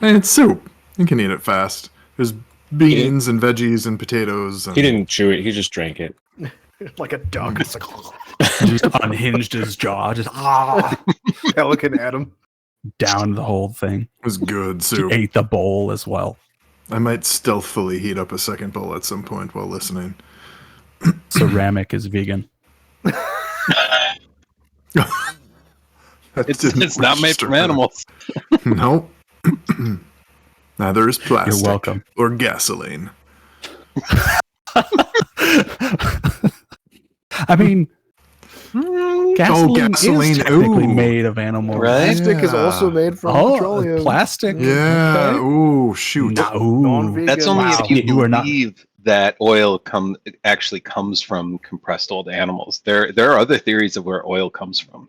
And it's soup. You can eat it fast. There's beans and veggies and potatoes. And... He didn't chew it. He just drank it. Like a duck. It's like, He just unhinged his jaw. Just Pelican Adam. down the whole thing. It was good He soup. ate the bowl as well. I might stealthily heat up a second bowl at some point while listening. Ceramic is vegan. It's not made from animals. Nope. Neither is plastic. You're welcome. Or gasoline. I mean, gasoline is technically ooh. made of animal. Right? Plastic is also made from petroleum. Plastic. Yeah. Okay. Ooh, shoot. Non-vegan. That's only Wow. if you You are not- believe that oil actually comes from compressed old animals. There are other theories of where oil comes from.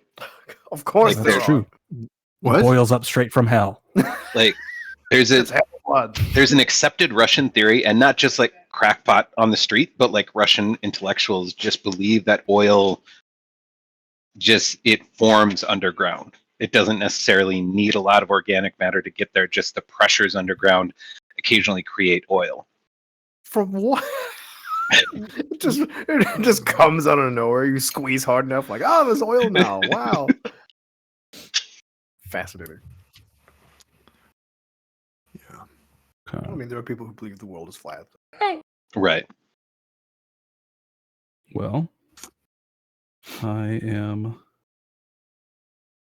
Of course, Like, there That's are. true. What? Boils up straight from hell. Like there's It's hell blood. there's an accepted Russian theory, and not just like crackpot on the street, but like Russian intellectuals just believe that oil it forms underground. It doesn't necessarily need a lot of organic matter to get there. Just the pressures underground occasionally create oil. From what? it just comes out of nowhere. You squeeze hard enough, like, oh, there's oil now. Wow. Fascinating. Yeah. Okay. I mean, there are people who believe the world is flat. Right. Well, I am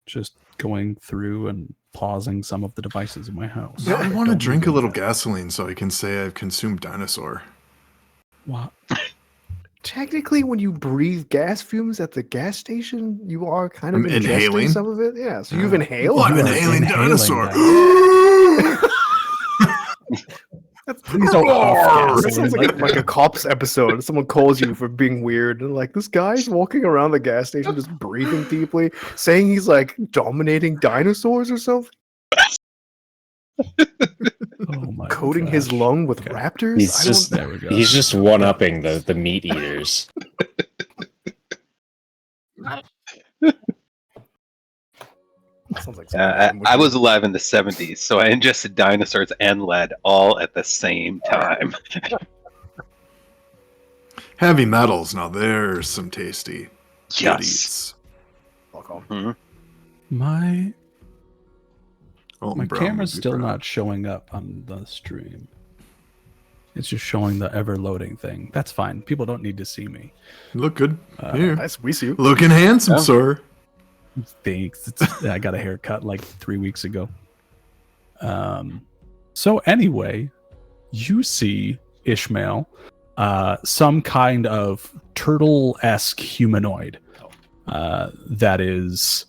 just going through and pausing some of the devices in my house. I want to Don't drink a move little them. gasoline so I can say I've consumed dinosaur. What? Technically, when you breathe gas fumes at the gas station, you are kind of I'm ingesting inhaling? some of it. Yeah, so you've inhaled. Oh, I'm You are inhaling inhaling dinosaur. that. Please don't Roar! huff This gasoline. sounds like a cops episode. Someone calls you for being weird, and like this guy's walking around the gas station just breathing deeply, saying he's like dominating dinosaurs or something, Oh my coating gosh. his lung with Okay. raptors. He's just There we go. he's just one-upping the meat eaters. Sounds like I was alive in the 70s, so I ingested dinosaurs and lead all at the same time. Heavy metals. Now there's some tasty Yes. goodies. My Alton Brown camera's would be still proud. not showing up on the stream. It's just showing the ever-loading thing. That's fine. People don't need to see me. You look good. Here. Nice, we see you. Looking handsome, Yeah. sir. Thanks. I got a haircut like 3 weeks ago. So anyway, you see Ishmael, some kind of turtle-esque humanoid that is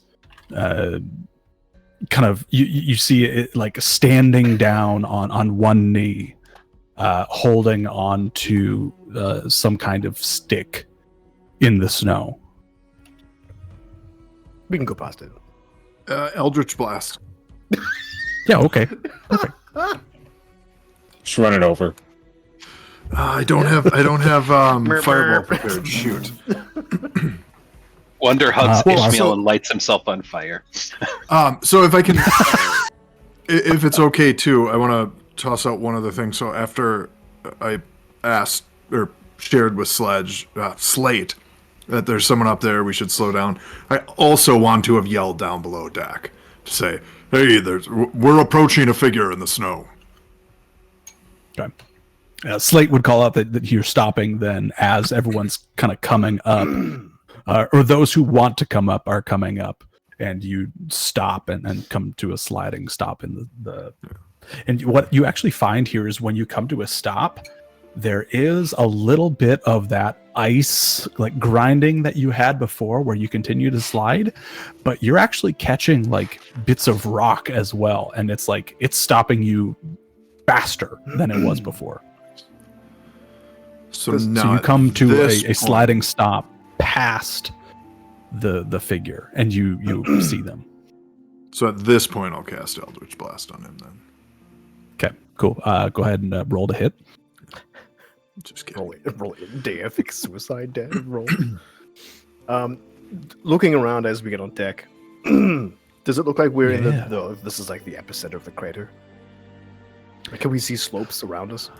kind of you see it like standing down on one knee, holding on to some kind of stick in the snow. We can go past it. Eldritch Blast. Yeah, okay. Perfect. Just run it over. I don't have fireball prepared. Shoot. Wonder hugs well, Ishmael so- and lights himself on fire. So if I can, if it's okay too, I want to toss out one other thing. So after I asked or shared with Slate that there's someone up there, we should slow down. I also want to have yelled down below Dak to say, "Hey, we're approaching a figure in the snow." Okay. Slate would call out that you're stopping then as everyone's kind of coming up, or those who want to come up are coming up, and you stop and come to a sliding stop in the. And what you actually find here is when you come to a stop, there is a little bit of that ice like grinding that you had before where you continue to slide, but you're actually catching like bits of rock as well, and it's like it's stopping you faster than it was before. So So now you come to this a point- sliding stop past the figure, and you see them. So at this point, I'll cast Eldritch Blast on him then. Okay, cool. Go ahead and roll to hit. Just kidding. Roll it. Deific suicide dead roll. Looking around as we get on deck, does it look like we're in Yeah. the this is like the epicenter of the crater? Can we see slopes around us?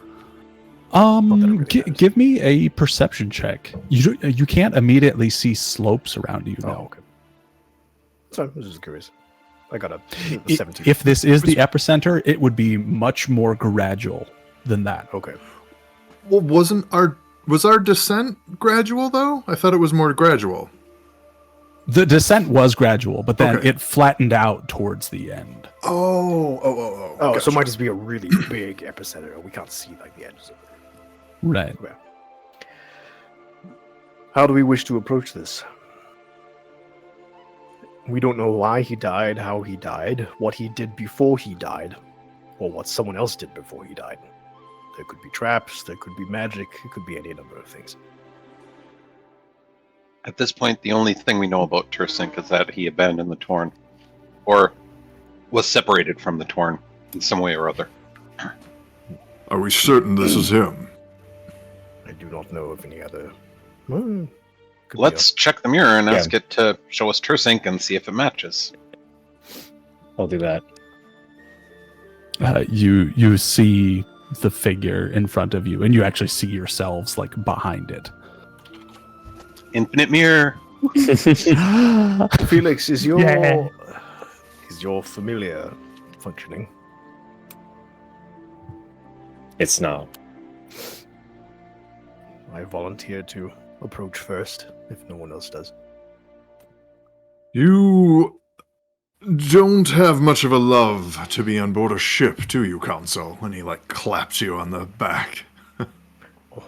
that it really matters. Give me a perception check. You can't immediately see slopes around you. Oh, No. okay. Sorry, I was just curious. I got a 17. If this is the epicenter, it would be much more gradual than that. Okay. Well, was our descent gradual though? I thought it was more gradual. The descent was gradual, but then Okay. it flattened out towards the end. Oh. Oh, so Gotcha. it might just be a really big epicenter. We can't see like the edges of it. Right. Okay. How do we wish to approach this? We don't know why he died, how he died, what he did before he died, or what someone else did before he died. There could be traps, there could be magic, it could be any number of things. At this point, the only thing we know about Tursink is that he abandoned the Torn, or was separated from the Torn in some way or other. Are we certain this is him? I do not know of any other. Could be Let's check the mirror and Yeah. ask it to show us Tursink and see if it matches. I'll do that. You see the figure in front of you, and you actually see yourselves like behind it. Infinite mirror. Felix, is your Yeah. familiar functioning? It's not. I volunteer to approach first, if no one else does. You don't have much of a love to be on board a ship, do you, Council? And he claps you on the back.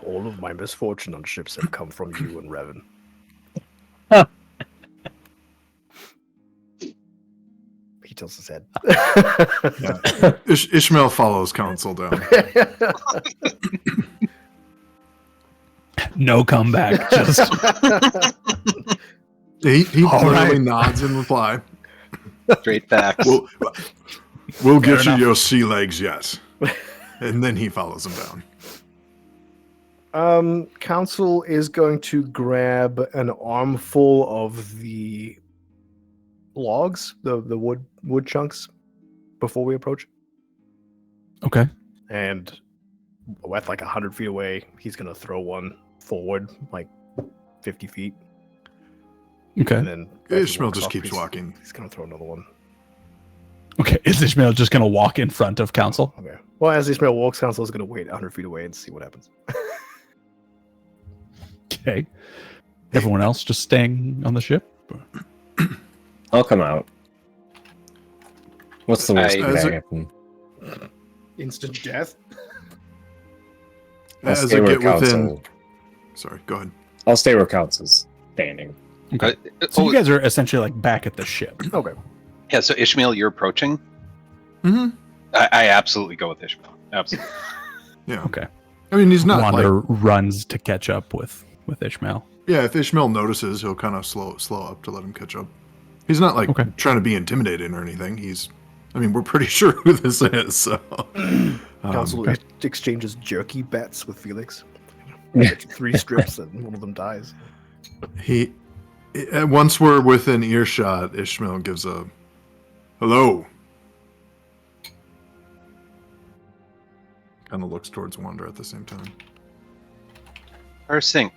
All of my misfortune on ships have come from you and Revan. He tilts his head. Ishmael follows Council down. No comeback. Just He All literally right. nods in reply. Straight facts. We'll get Fair you enough. your sea legs yet. And then he follows him down. Council is going to grab an armful of the logs, the wood chunks, before we approach. okay. And at 100 feet away, he's going to throw one forward, 50 feet. Okay. And then as he Ishmael walks just off, keeps he's- walking. He's going to throw another one. Okay. Is Ishmael just gonna walk in front of Council? Okay. Well, as Ishmael walks, Council is going to wait 100 feet away and see what happens. Okay. Everyone else just staying on the ship? I'll come out. What's the worst I- that As can a- happen? Instant death? I'll As stay I where get within... council. Sorry, go ahead. I'll stay where council's standing. Okay. So Oh, you guys are essentially back at the ship. Okay. yeah, so Ishmael, you're approaching. Mm-hmm. I absolutely go with Ishmael. Absolutely. Yeah. Okay. I mean, he's not Wander runs to catch up with Ishmael. Yeah, if Ishmael notices, he'll kind of slow up to let him catch up. He's not Okay. trying to be intimidating or anything. We're pretty sure who this is. So Council okay. exchanges jerky bets with Felix. Get 3 strips and one of them dies. once we're within earshot, Ishmael gives a hello. Kind of looks towards Wander at the same time. Tursink.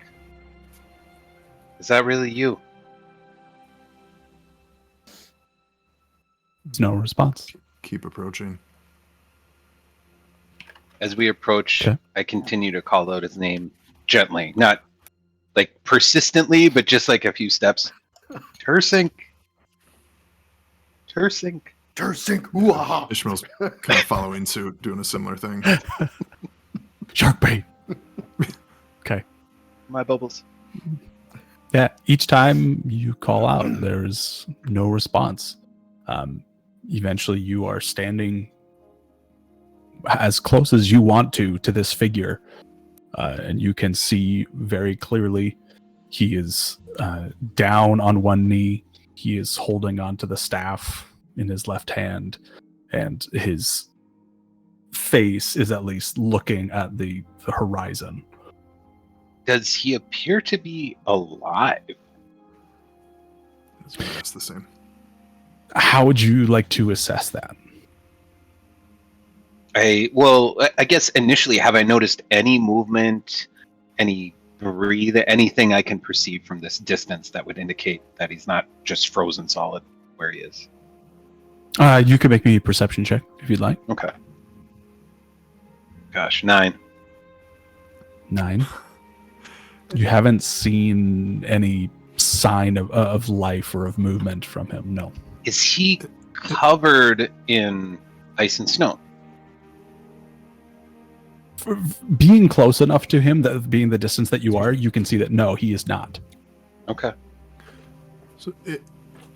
Is that really you? There's no response. Keep approaching. As we approach, Okay. I continue to call out his name gently, not persistently, but just a few steps. Tursink. Tursink. Tursink, ooh-ha-ha. Ishmael's kind of following suit, doing a similar thing. Shark bait. Okay. My bubbles. Yeah. Each time you call out, there's no response. Eventually, you are standing as close as you want to this figure, and you can see very clearly he is down on one knee. He is holding onto the staff in his left hand, and his face is at least looking at the horizon. Does he appear to be alive? That's the same. How would you like to assess that? I guess initially, have I noticed any movement, any breathe, anything I can perceive from this distance that would indicate that he's not just frozen solid where he is? You can make me a perception check if you'd like. Okay. Gosh, 9. 9. You haven't seen any sign of life or of movement from him. No. Is he covered in ice and snow? Being close enough to him, that being the distance that you are, you can see that no, he is not. Okay. So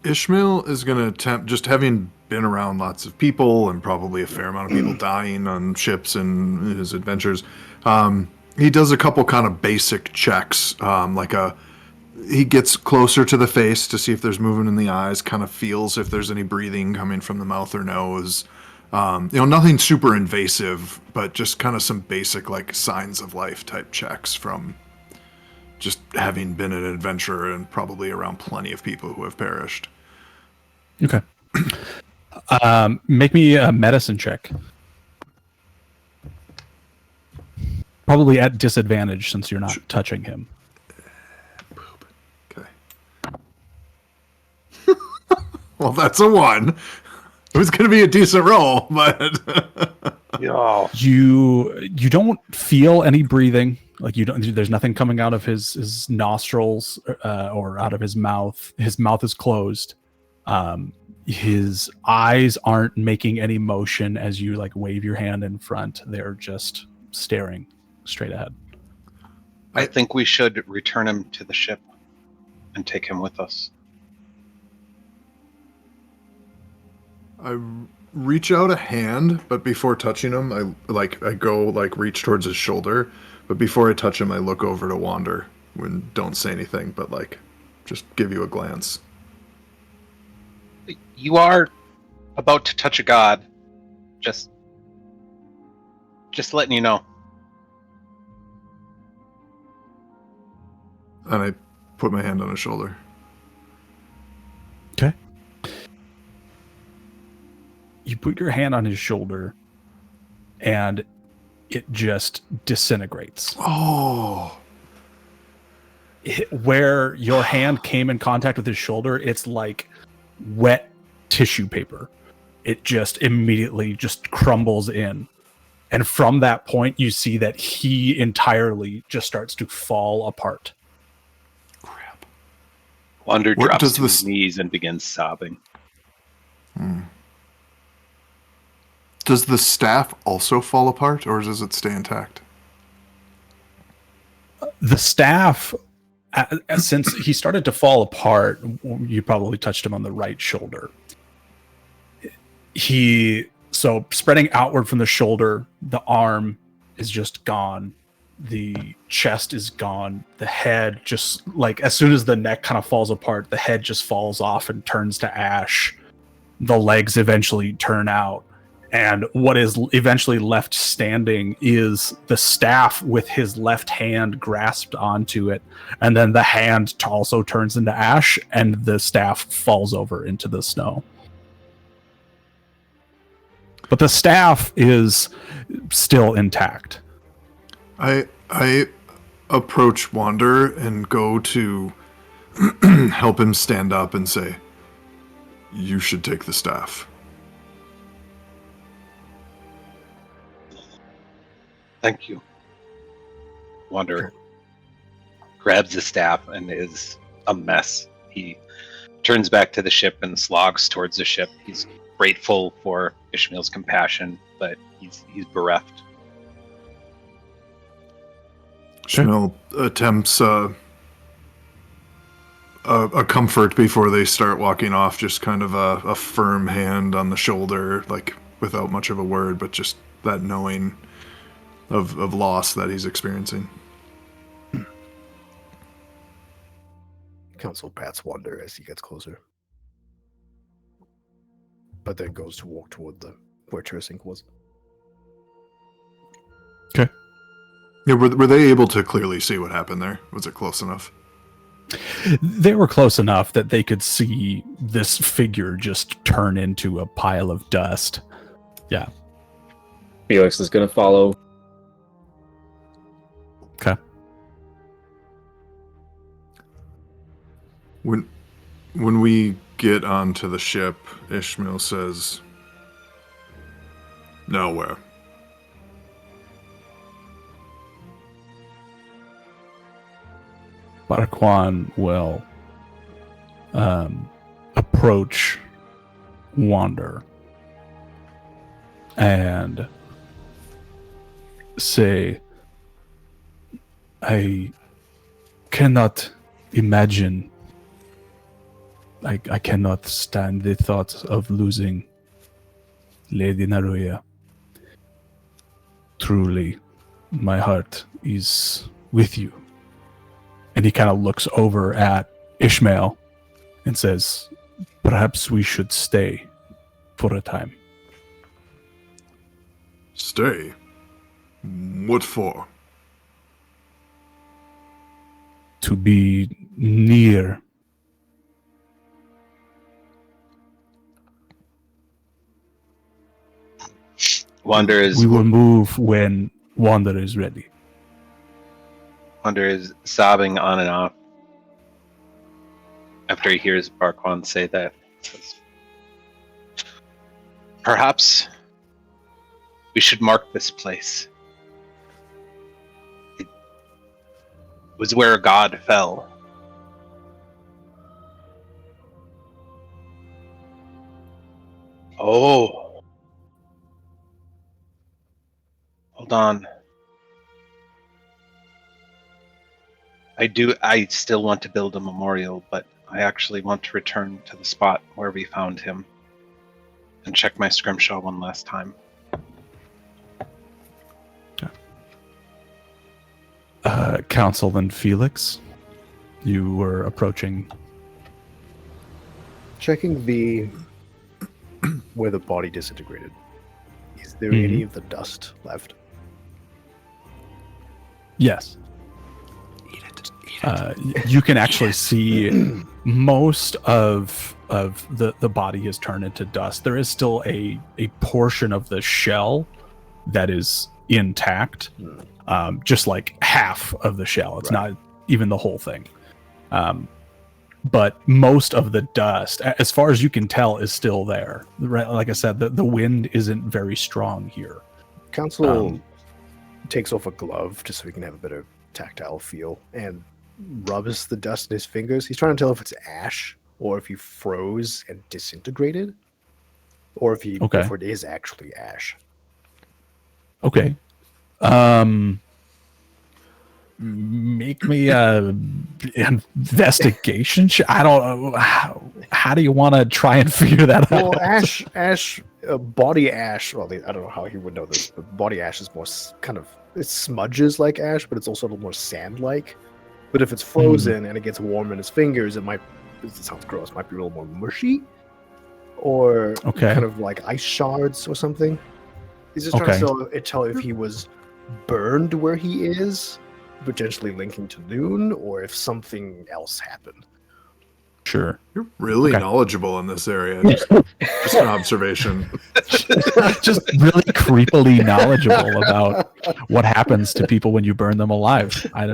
Ishmael is going to attempt, just having been around lots of people and probably a fair amount of people dying on ships and his adventures, he does a couple kind of basic checks, he gets closer to the face to see if there's movement in the eyes, kind of feels if there's any breathing coming from the mouth or nose. Nothing super invasive, but just kind of some basic like signs of life type checks from just having been an adventurer and probably around plenty of people who have perished. Okay. Make me a medicine check. Probably at disadvantage since you're not touching him. Okay. Well, that's a 1. It was going to be a decent roll, but Yeah. You don't feel any breathing. Like you don't. There's nothing coming out of his nostrils or out of his mouth. His mouth is closed. His eyes aren't making any motion as you like wave your hand in front. They're just staring straight ahead. I think we should return him to the ship and take him with us. I reach out a hand, but before touching him, I go reach towards his shoulder, but before I touch him, I look over to Wander and don't say anything, but just give you a glance. You are about to touch a god. Just letting you know. And I put my hand on his shoulder. Okay. You put your hand on his shoulder, and it just disintegrates. Oh. Where your hand came in contact with his shoulder, it's like wet tissue paper. It just immediately just crumbles in. And from that point, you see that he entirely just starts to fall apart. Crap. Wander What drops does to his knees and begins sobbing. Does the staff also fall apart, or does it stay intact? The staff, since he started to fall apart, you probably touched him on the right shoulder. So spreading outward from the shoulder, the arm is just gone. The chest is gone. The head just as soon as the neck kind of falls apart, the head just falls off and turns to ash. The legs eventually turn out. And what is eventually left standing is the staff with his left hand grasped onto it. And then the hand also turns into ash and the staff falls over into the snow. But the staff is still intact. I approach Wander and go to help him stand up and say, "You should take the staff." Thank you. Wander grabs the staff and is a mess. He turns back to the ship and slogs towards the ship. He's grateful for Ishmael's compassion, but he's bereft. Ishmael attempts a comfort before they start walking off, just kind of a firm hand on the shoulder, without much of a word, but just that knowing of loss that he's experiencing. Council pats Wander as he gets closer, but then goes to walk toward where Tersink was. Okay. Yeah, were they able to clearly see what happened there? Was it close enough? They were close enough that they could see this figure just turn into a pile of dust. Yeah. Felix is gonna follow. Okay. When we get onto the ship, Ishmael says, "Nowhere." Barquan will approach Wander and say, I cannot imagine, I cannot stand the thought of losing Lady Naruya. Truly, my heart is with you. And he kind of looks over at Ishmael and says, perhaps we should stay for a time. Stay? What for? To be near. Wander is We will move when Wander is ready. Wander is sobbing on and off after he hears Barquan say that. Says, perhaps we should mark this place. It was where God fell. Oh. Hold on. I still want to build a memorial, but I actually want to return to the spot where we found him and check my scrimshaw one last time. Councilman Felix, you were approaching. Checking the where the body disintegrated. Is there any of the dust left? Yes. You can actually see most of the body has turned into dust. There is still a portion of the shell that is intact, just like half of the shell. It's not even the whole thing. But most of the dust, as far as you can tell, is still there. Right? Like I said, the wind isn't very strong here. Council takes off a glove just so he can have a bit of tactile feel and rubs the dust in his fingers. He's trying to tell if it's ash or if he froze and disintegrated, or if if it is actually ash. Okay. Make me a investigation. I don't know. How do you want to try and figure that out? Well, ash, body ash. Well, I don't know how he would know this, but body ash is more kind of, it smudges like ash, but it's also a little more sand-like. But if it's frozen and it gets warm in his fingers, it sounds gross, might be a little more mushy, or kind of like ice shards or something. He's just trying to tell if he was burned where he is, potentially linking to noon, or if something else happened. Sure. You're really knowledgeable in this area. Just an observation. Just really creepily knowledgeable about what happens to people when you burn them alive. I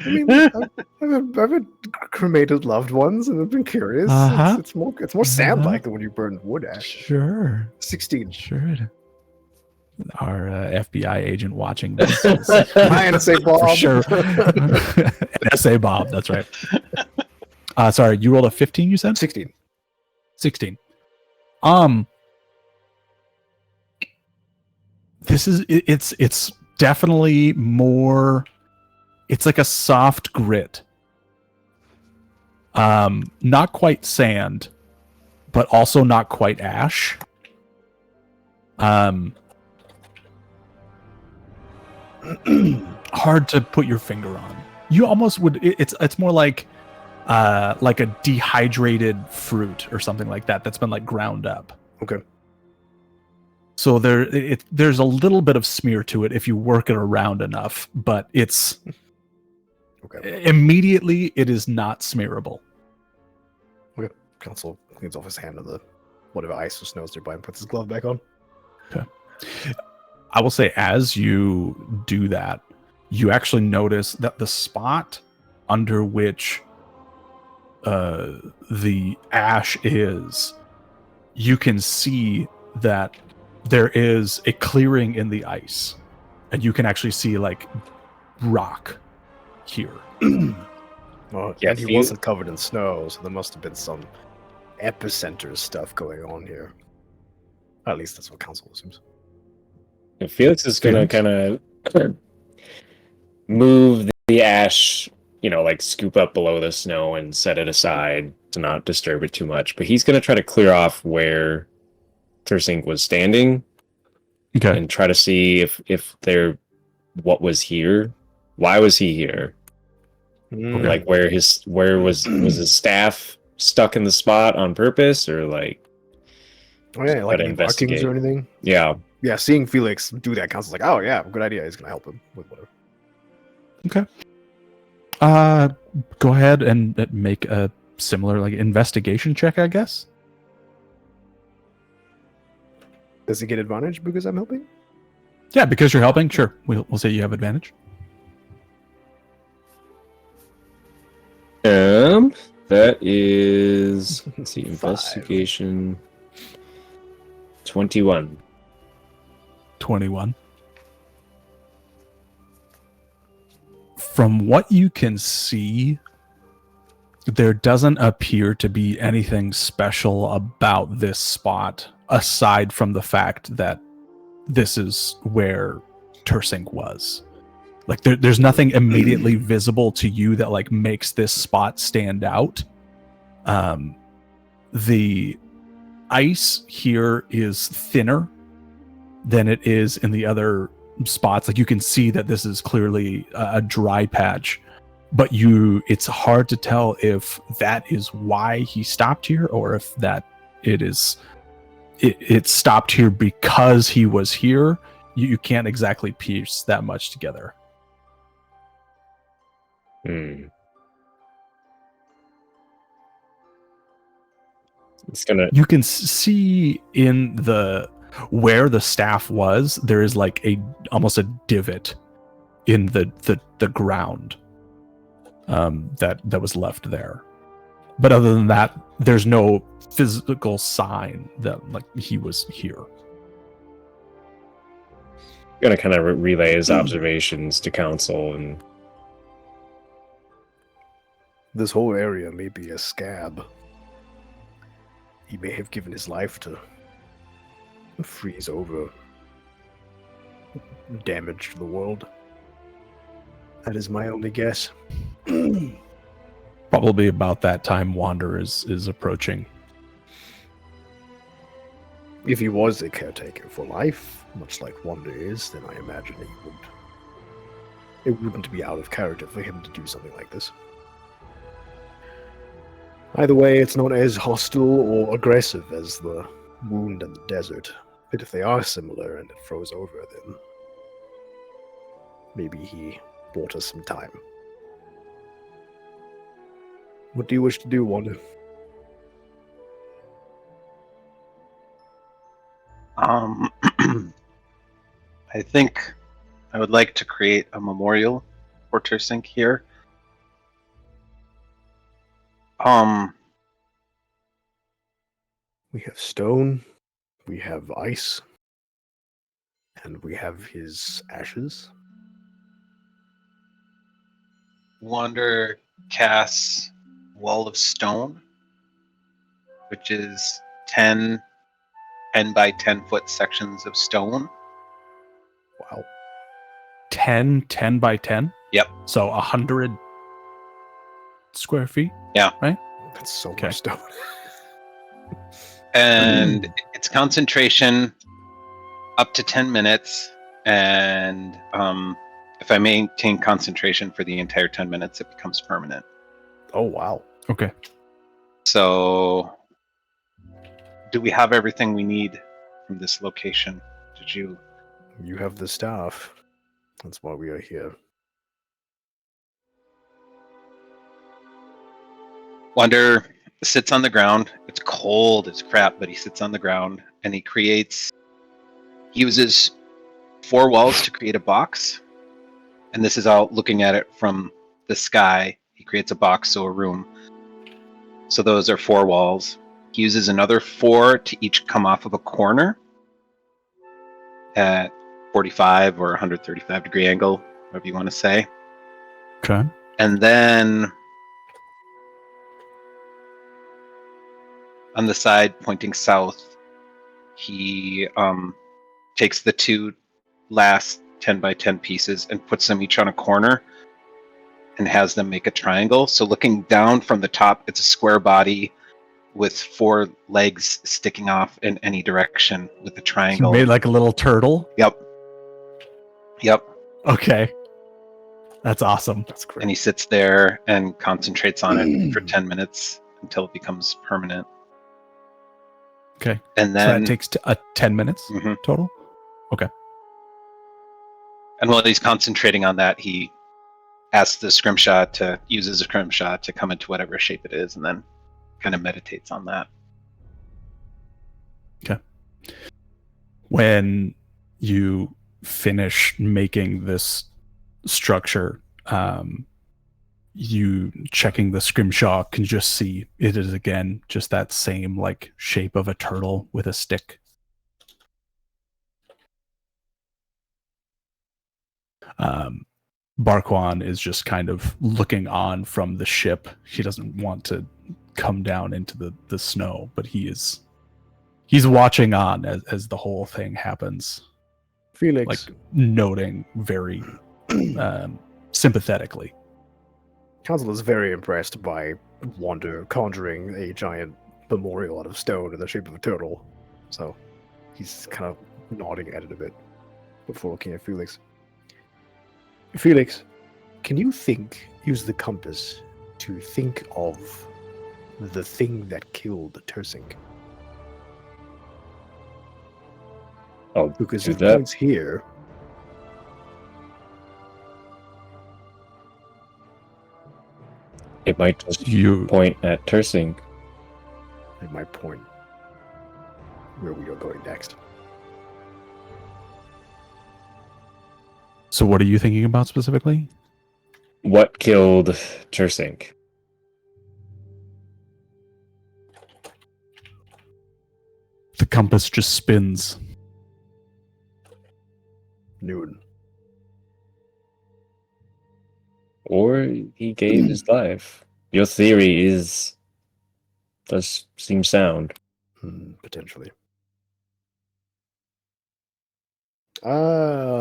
mean, I've had cremated loved ones, and I've been curious. It's more sand-like than when you burn wood ash. Sure. 16. Sure. Our FBI agent watching this. My NSA Bob. For sure. NSA Bob, that's right. Sorry, you rolled a 15, you said? 16. 16. It's definitely more, it's like a soft grit. Not quite sand, but also not quite ash. Hard to put your finger on. You almost would. It's more like a dehydrated fruit or something like that that's been like ground up. Okay. So there's a little bit of smear to it if you work it around enough, but it's immediately it is not smearable. Okay. Council cleans off his hand of the whatever ice or snow is nearby and puts his glove back on. Okay. I will say, as you do that, you actually notice that the spot under which the ash is, you can see that there is a clearing in the ice, and you can actually see like rock here. Well, Yeah, and he wasn't covered in snow, so there must have been some epicenter stuff going on here. At least that's what Council assumes. And Felix is gonna Felix? kind of move the ash, like scoop up below the snow and set it aside to not disturb it too much. But he's gonna try to clear off where Tersink was standing Okay. and try to see if there what was here. Why was he here? Mm. Like where was his staff stuck in the spot on purpose, or like Oh yeah, like gotta any markings investigate. or anything? Yeah. Yeah, seeing Felix do that, Council's like, oh yeah, good idea. He's gonna help him with whatever. Go ahead and make a similar like investigation check, I guess. Does he get advantage because I'm helping? Yeah, because you're helping. Sure, we'll say you have advantage. That is, let's see, 5. investigation 21. 21. From what you can see, there doesn't appear to be anything special about this spot, aside from the fact that this is where Tersink was. Like there's nothing immediately visible to you that like makes this spot stand out. The ice here is thinner than it is in the other spots. Like you can see that this is clearly a dry patch, but it's hard to tell if that is why he stopped here or if that it stopped here because he was here. You can't exactly piece that much together. It's gonna. You can see in where the staff was, there is like almost a divot in the ground that was left there. But other than that, there's no physical sign that like he was here. Gonna kind of relay his observations to council, and This whole area may be a scab. He may have given his life to freeze over damage to the world. That is my only guess. Probably about that time Wander is approaching. If he was a caretaker for life, much like Wander is, then I imagine it wouldn't be out of character for him to do something like this. Either way, it's not as hostile or aggressive as the wound in the desert. But if they are similar and it froze over, then maybe he bought us some time. What do you wish to do, Wander? I think I would like to create a memorial for Tersink here. We have stone, we have ice, and we have his ashes. Wander casts Wall of Stone, which is 10 by 10 foot sections of stone. Wow. 10 by 10? Yep. So 100 square feet? That's so Okay. much stone. And its concentration up to 10 minutes. And if I maintain concentration for the entire 10 minutes, it becomes permanent. Oh, wow. Okay. So, do we have everything we need from this location? Did you? You have the staff. That's why we are here. Wander sits on the ground. It's cold as crap, but he sits on the ground and he uses 4 walls to create a box. And this is all looking at it from the sky. He creates a box, so a room. So those are 4 walls. He uses another 4 to each come off of a corner at 45 or 135 degree angle, whatever you want to say. Okay. And then on the side pointing south, he takes the 2 last 10 by 10 pieces and puts them each on a corner and has them make a triangle. So looking down from the top, it's a square body with 4 legs sticking off in any direction with a You triangle. made like a little turtle. Yep. Okay. That's awesome. That's great. And he sits there and concentrates on it for 10 minutes until it becomes permanent. Okay. And So then that takes 10 minutes Mhm. total? And while he's concentrating on that, he asks the scrimshaw to use his scrimshaw to come into whatever shape it is, and then kind of meditates on that. When you finish making this structure, you checking the scrimshaw can just see it is again just that same like shape of a turtle with a stick. Barquan is just kind of looking on from the ship. He doesn't want to come down into the snow, but he's watching on as the whole thing happens, Felix, like noting very sympathetically. Council is very impressed by Wander conjuring a giant memorial out of stone in the shape of a turtle. So he's kind of nodding at it a bit before looking at Felix. Felix, can you use the compass to think of the thing that killed Tersink? Oh, Because do it that. points here. It might just You point at Tersink. At my point where we are going next. So what are you thinking about specifically? What killed Tersink? The compass just spins. Noon. Or he gave his life. Your theory does seem sound. Potentially.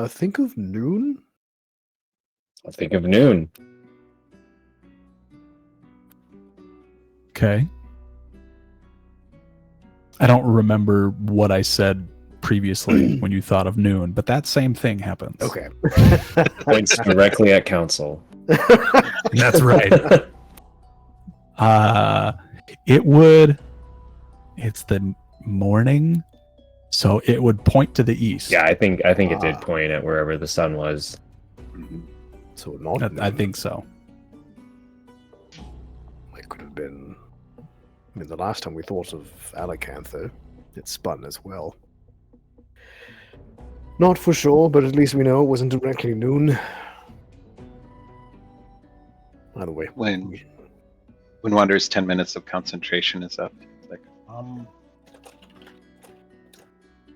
Think of Noon? I'll think of Noon. Okay. I don't remember what I said previously when you thought of Noon, but that same thing happens. Okay. Points directly at Council. That's right. It's the morning, so it would point to the east. Yeah, I think it did Ah. point at wherever the sun was. So not I Noon. think so. It could have been. I mean, the last time we thought of Alacantha, it spun as well. Not for sure, but at least we know it wasn't directly Noon. By the way, When Wander's 10 minutes of concentration is up, it's like,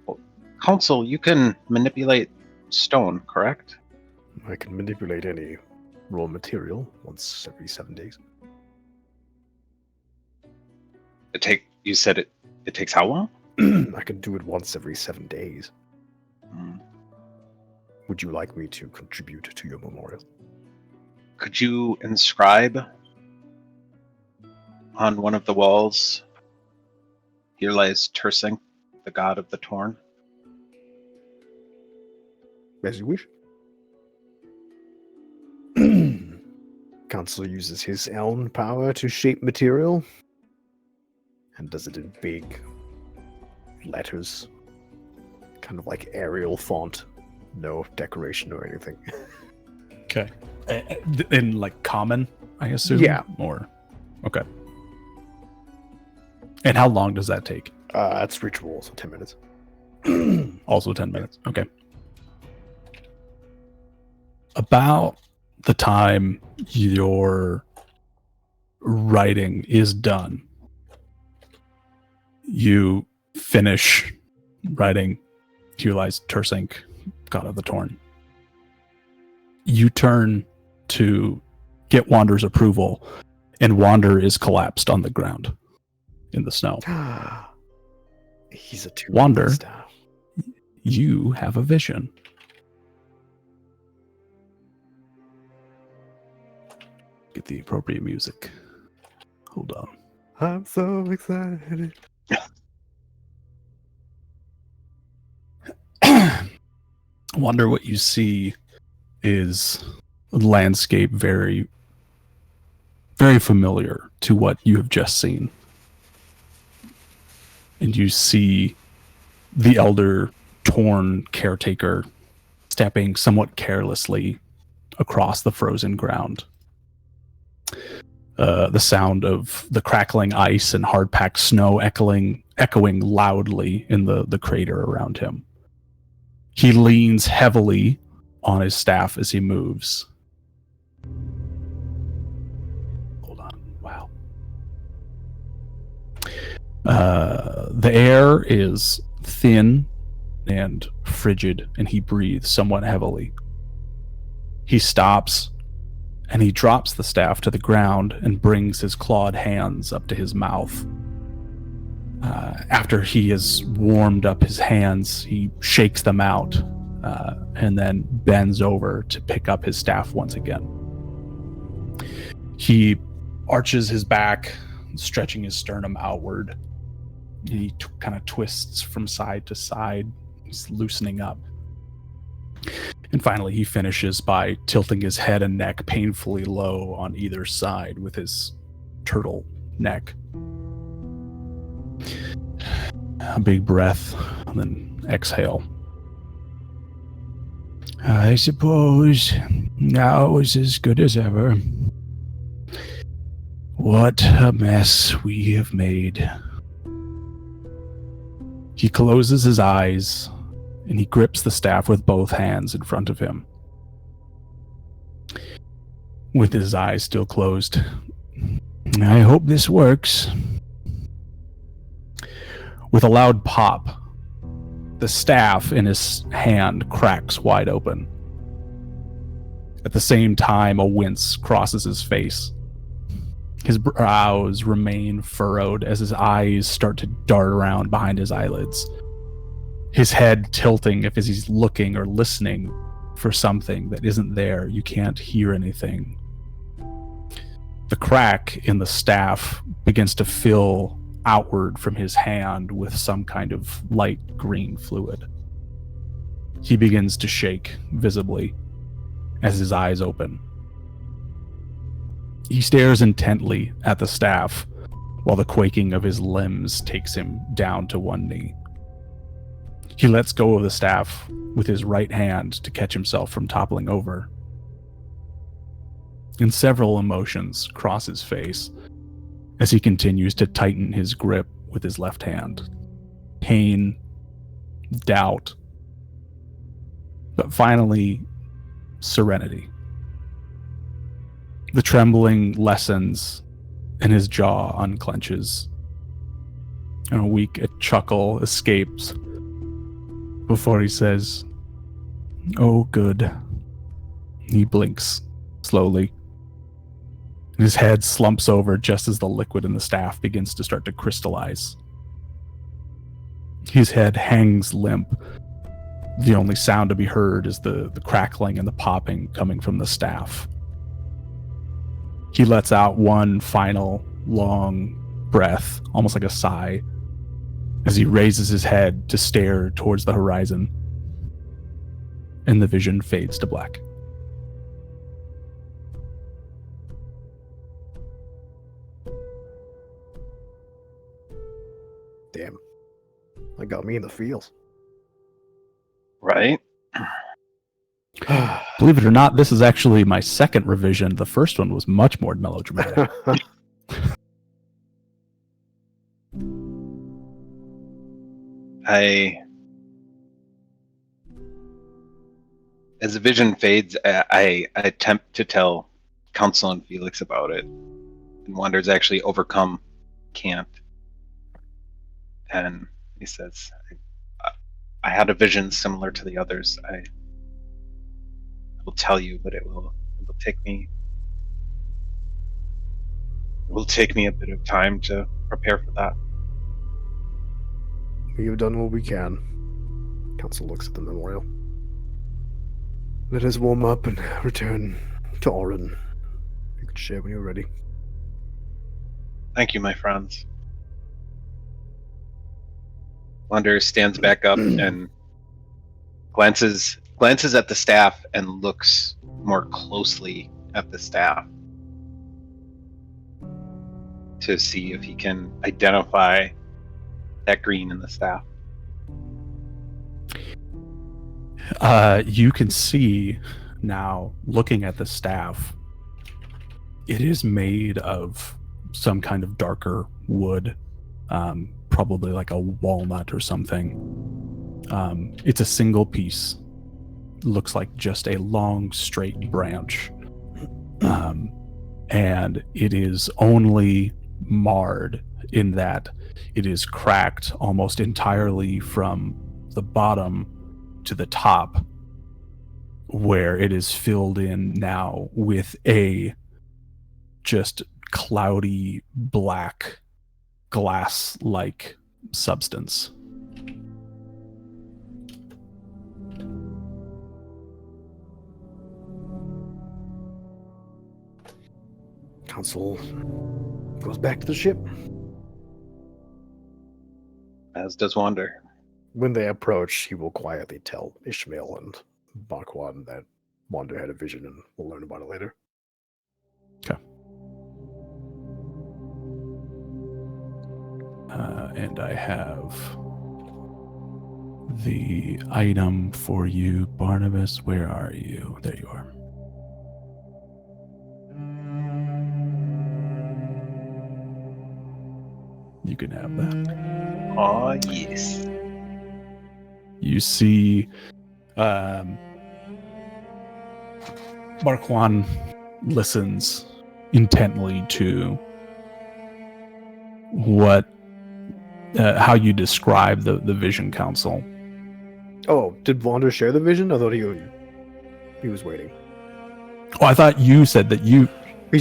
well, Council, you can manipulate stone, correct? I can manipulate any raw material once every 7 days. You said it takes how long? I can do it once every 7 days. Would you like me to contribute to your memorial? Could you inscribe on one of the walls, "Here lies Tersink, the god of the Torn"? As you wish. Council uses his own power to shape material and does it in big letters, kind of like Arial font, no decoration or anything. Okay. In like common, I assume? Yeah. Or okay. And how long does that take? It's ritual, so 10 minutes. Also 10 minutes. Okay. about the time your writing is done, you finish writing, you realize Tersink, God of the Torn. You turn to get Wander's approval, and Wander is collapsed on the ground in the snow. He's a two. Wander. Staff. You have a vision. Get the appropriate music. Hold on. I'm so excited. Wonder what you see is a landscape very, very familiar to what you have just seen. And you see the elder Torn caretaker stepping somewhat carelessly across the frozen ground. The sound of the crackling ice and hard-packed snow echoing loudly in the crater around him. He leans heavily on his staff as he moves. Hold on. Wow. The air is thin and frigid, and he breathes somewhat heavily. He stops, and he drops the staff to the ground and brings his clawed hands up to his mouth. After he has warmed up his hands, he shakes them out and then bends over to pick up his staff once again. He arches his back, stretching his sternum outward. He kind of twists from side to side. He's loosening up. And finally, he finishes by tilting his head and neck painfully low on either side with his turtle neck. A big breath, and then exhale. I suppose now is as good as ever. What a mess we have made. He closes his eyes, and he grips the staff with both hands in front of him. With his eyes still closed. I hope this works. With a loud pop, the staff in his hand cracks wide open. At the same time, a wince crosses his face. His brows remain furrowed as his eyes start to dart around behind his eyelids. His head tilting as he's looking or listening for something that isn't there. You can't hear anything. The crack in the staff begins to fill outward from his hand with some kind of light green fluid. He begins to shake visibly as his eyes open. He stares intently at the staff while the quaking of his limbs takes him down to one knee. He lets go of the staff with his right hand to catch himself from toppling over. And several emotions cross his face as he continues to tighten his grip with his left hand. Pain, doubt, but finally, serenity. The trembling lessens and his jaw unclenches. And a weak chuckle escapes before he says, "Oh, good." He blinks slowly. His head slumps over just as the liquid in the staff begins to start to crystallize. His head hangs limp. The only sound to be heard is the crackling and the popping coming from the staff. He lets out one final long breath, almost like a sigh, as he raises his head to stare towards the horizon. And the vision fades to black. Damn. That got me in the feels. Right? Believe it or not, this is actually my second revision. The first one was much more melodramatic. As the vision fades, I attempt to tell Council and Felix about it. And Wander's actually overcome, can't. And he says, I had a vision similar to the others. I will tell you, but it will take me a bit of time to prepare for that. We have done what we can. Council looks at the memorial. Let us warm up and return to Orin. You can share when you're ready. Thank you, my friends. Wander stands back up and glances at the staff and looks more closely at the staff to see if he can identify that green in the staff. You can see now, looking at the staff, it is made of some kind of darker wood, probably like a walnut or something. It's a single piece. Looks like just a long, straight branch. And it is only marred in that it is cracked almost entirely from the bottom to the top, where it is filled in now with a just cloudy black glass-like substance. Council goes back to the ship. As does Wander. When they approach, he will quietly tell Ishmael and Bakwan that Wander had a vision, and we'll learn about it later. Okay. And I have the item for you, Barnabas. Where are you? There you are. You can have that. Oh, yes. You see Marquand listens intently to how you describe the Vision Council. Oh, did Wander share the vision? I thought he was waiting. Oh, I thought you said that you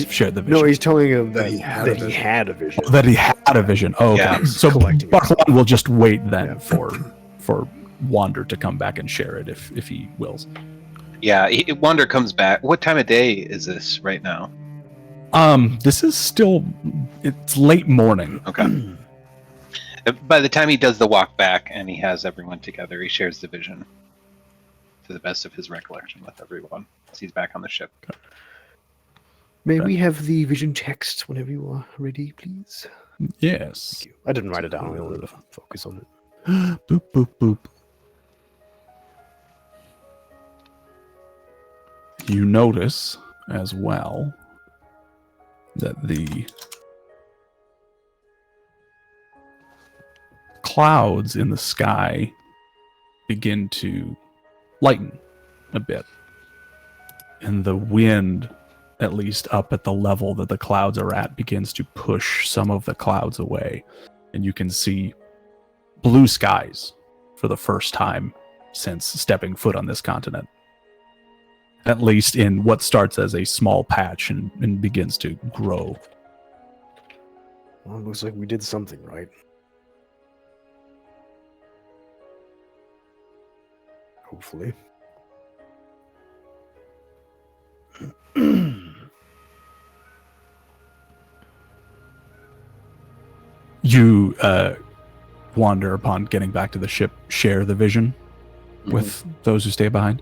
shared the vision. No, he's telling him that he had a vision. That he had a vision. Oh, okay. Yeah. So Collecting it. Marquand will just wait then Yeah. for Wander to come back and share it if he wills. Yeah, Wander comes back. What time of day is this right now? This is still, it's late morning. Okay. By the time he does the walk back and he has everyone together, he shares the vision to the best of his recollection with everyone as he's back on the ship. May we have the vision text whenever you are ready, please? Yes. Thank you. I didn't write it down. I wanted to focus on it. Boop, boop, boop. You notice as well that the clouds in the sky begin to lighten a bit. And the wind, at least up at the level that the clouds are at, begins to push some of the clouds away. And you can see blue skies for the first time since stepping foot on this continent. At least in what starts as a small patch and begins to grow. Well, it looks like we did something right. Hopefully. You Wander, upon getting back to the ship, share the vision with those who stay behind.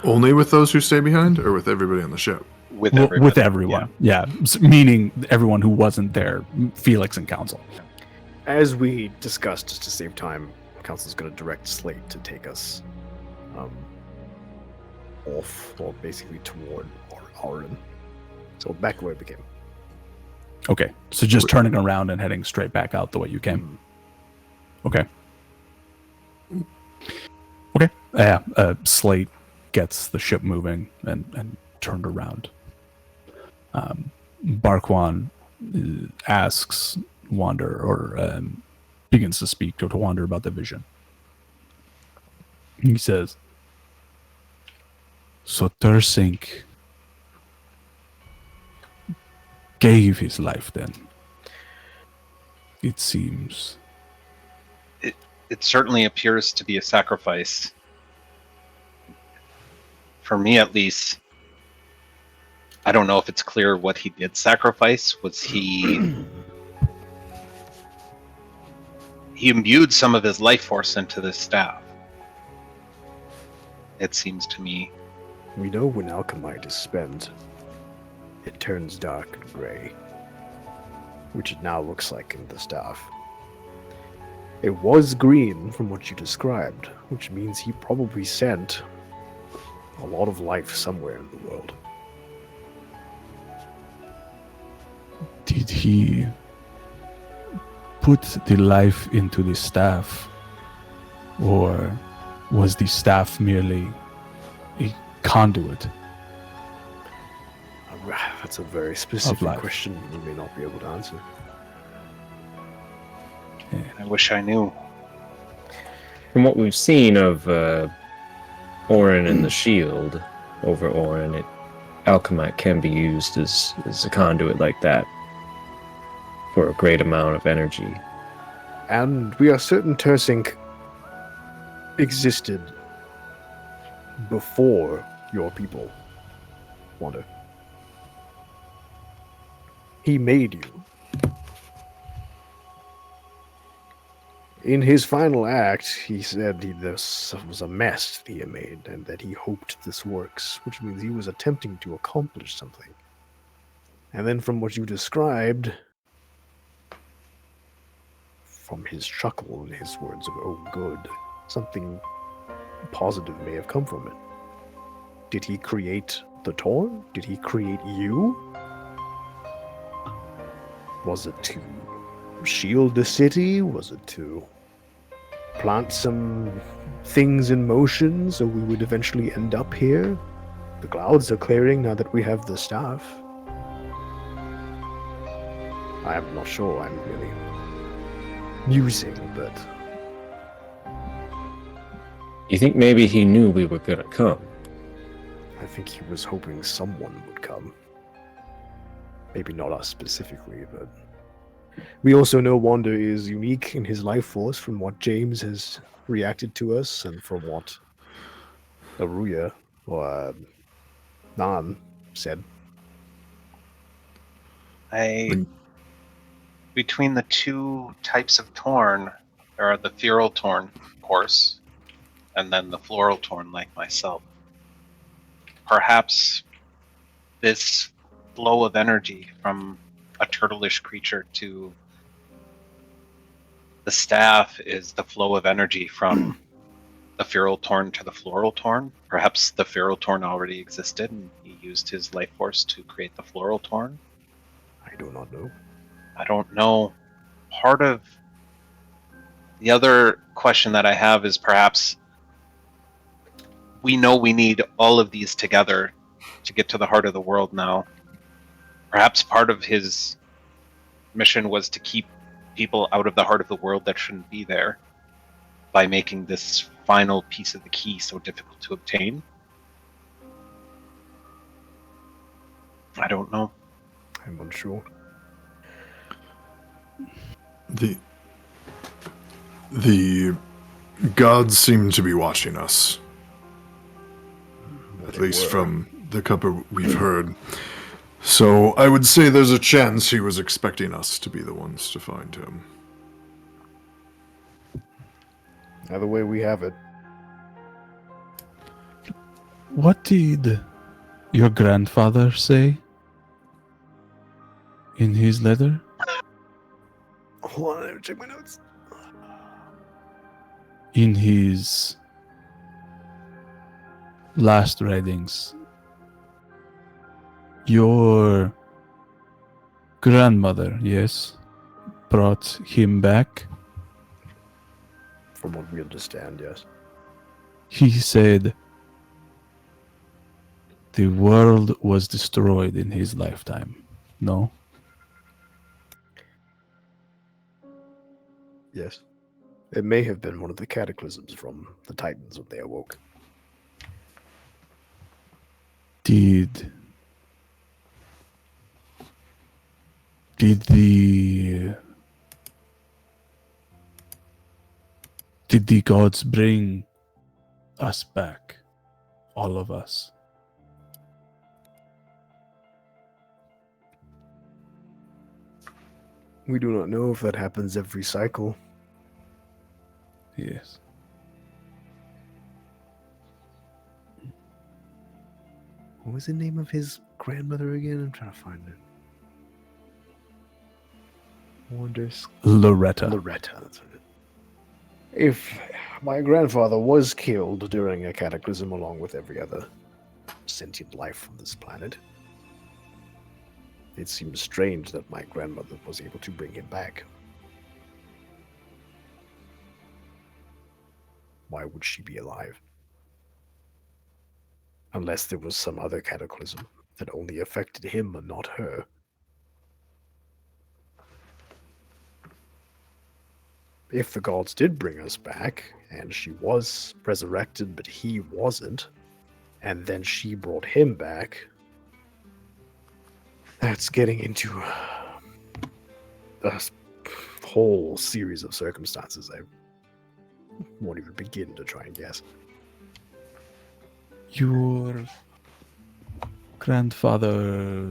Only with those who stay behind, or with everybody on the ship? With Well, everyone. with everyone, yeah. Meaning everyone who wasn't there, Felix and Council. As we discussed, just to save time, Council's going to direct Slate to take us off, or basically toward Orin. So back where we came. Okay, so just turning around and heading straight back out the way you came. Okay. Okay. Slate gets the ship moving and turned around. Barkwan asks Wander, or begins to speak to Wander about the vision. He says, so Tersink gave his life then, it seems. It certainly appears to be a sacrifice. For me, at least, I don't know if it's clear what he did sacrifice. Was he imbued some of his life force into this staff? It seems to me. We know when alchemite is spent, it turns dark and gray, which it now looks like in the staff. It was green from what you described, which means he probably sent a lot of life somewhere in the world. Did he put the life into the staff, or was the staff merely a conduit? That's a very specific life. question we may not be able to answer. I wish I knew. From what we've seen of Orin and the shield over Orin, alchemite can be used as a conduit like that for a great amount of energy. And we are certain Tersink existed before your people, Wander. He made you. In his final act, he said this was a mess that he had made, and that he hoped this works, which means he was attempting to accomplish something. And then from what you described, from his chuckle and his words of, oh good, something positive may have come from it. Did he create the Torn? Did he create you? Was it to shield the city? Was it to plant some things in motion so we would eventually end up here? The clouds are clearing now that we have the staff. I am not sure. I'm really musing, but You think maybe he knew we were gonna come? I think he was hoping someone would come. Maybe not us specifically, but we also know Wander is unique in his life force from what James has reacted to us and from what Aruya or Nan said. Between the two types of Torn, there are the Feral Torn, of course, and then the Floral Torn, like myself. Perhaps this flow of energy from a turtleish creature to the staff is the flow of energy from the Feral Torn to the Floral Torn. Perhaps the Feral Torn already existed and he used his life force to create the Floral Torn. I do not know. I don't know. Part of the other question that I have is perhaps we know we need all of these together to get to the heart of the world now. Perhaps part of his mission was to keep people out of the heart of the world that shouldn't be there by making this final piece of the key so difficult to obtain. I don't know. I'm unsure. The gods seem to be watching us, at least from the couple we've heard. So I would say there's a chance he was expecting us to be the ones to find him. Either way we have it. What did your grandfather say in his letter? Hold on, let me check my notes. In his last writings, your grandmother, yes, brought him back. From what we understand, yes. He said the world was destroyed in his lifetime. No? Yes. It may have been one of the cataclysms from the Titans when they awoke. Did the gods bring us back? All of us? We do not know if that happens every cycle. Yes. What was the name of his grandmother again? I'm trying to find it. Wonders. Loretta. Loretta, that's it. If my grandfather was killed during a cataclysm along with every other sentient life on this planet, it seems strange that my grandmother was able to bring him back. Why would she be alive? Unless there was some other cataclysm that only affected him and not her. If the gods did bring us back, and she was resurrected, but he wasn't, and then she brought him back, that's getting into a whole series of circumstances I won't even begin to try and guess. Your grandfather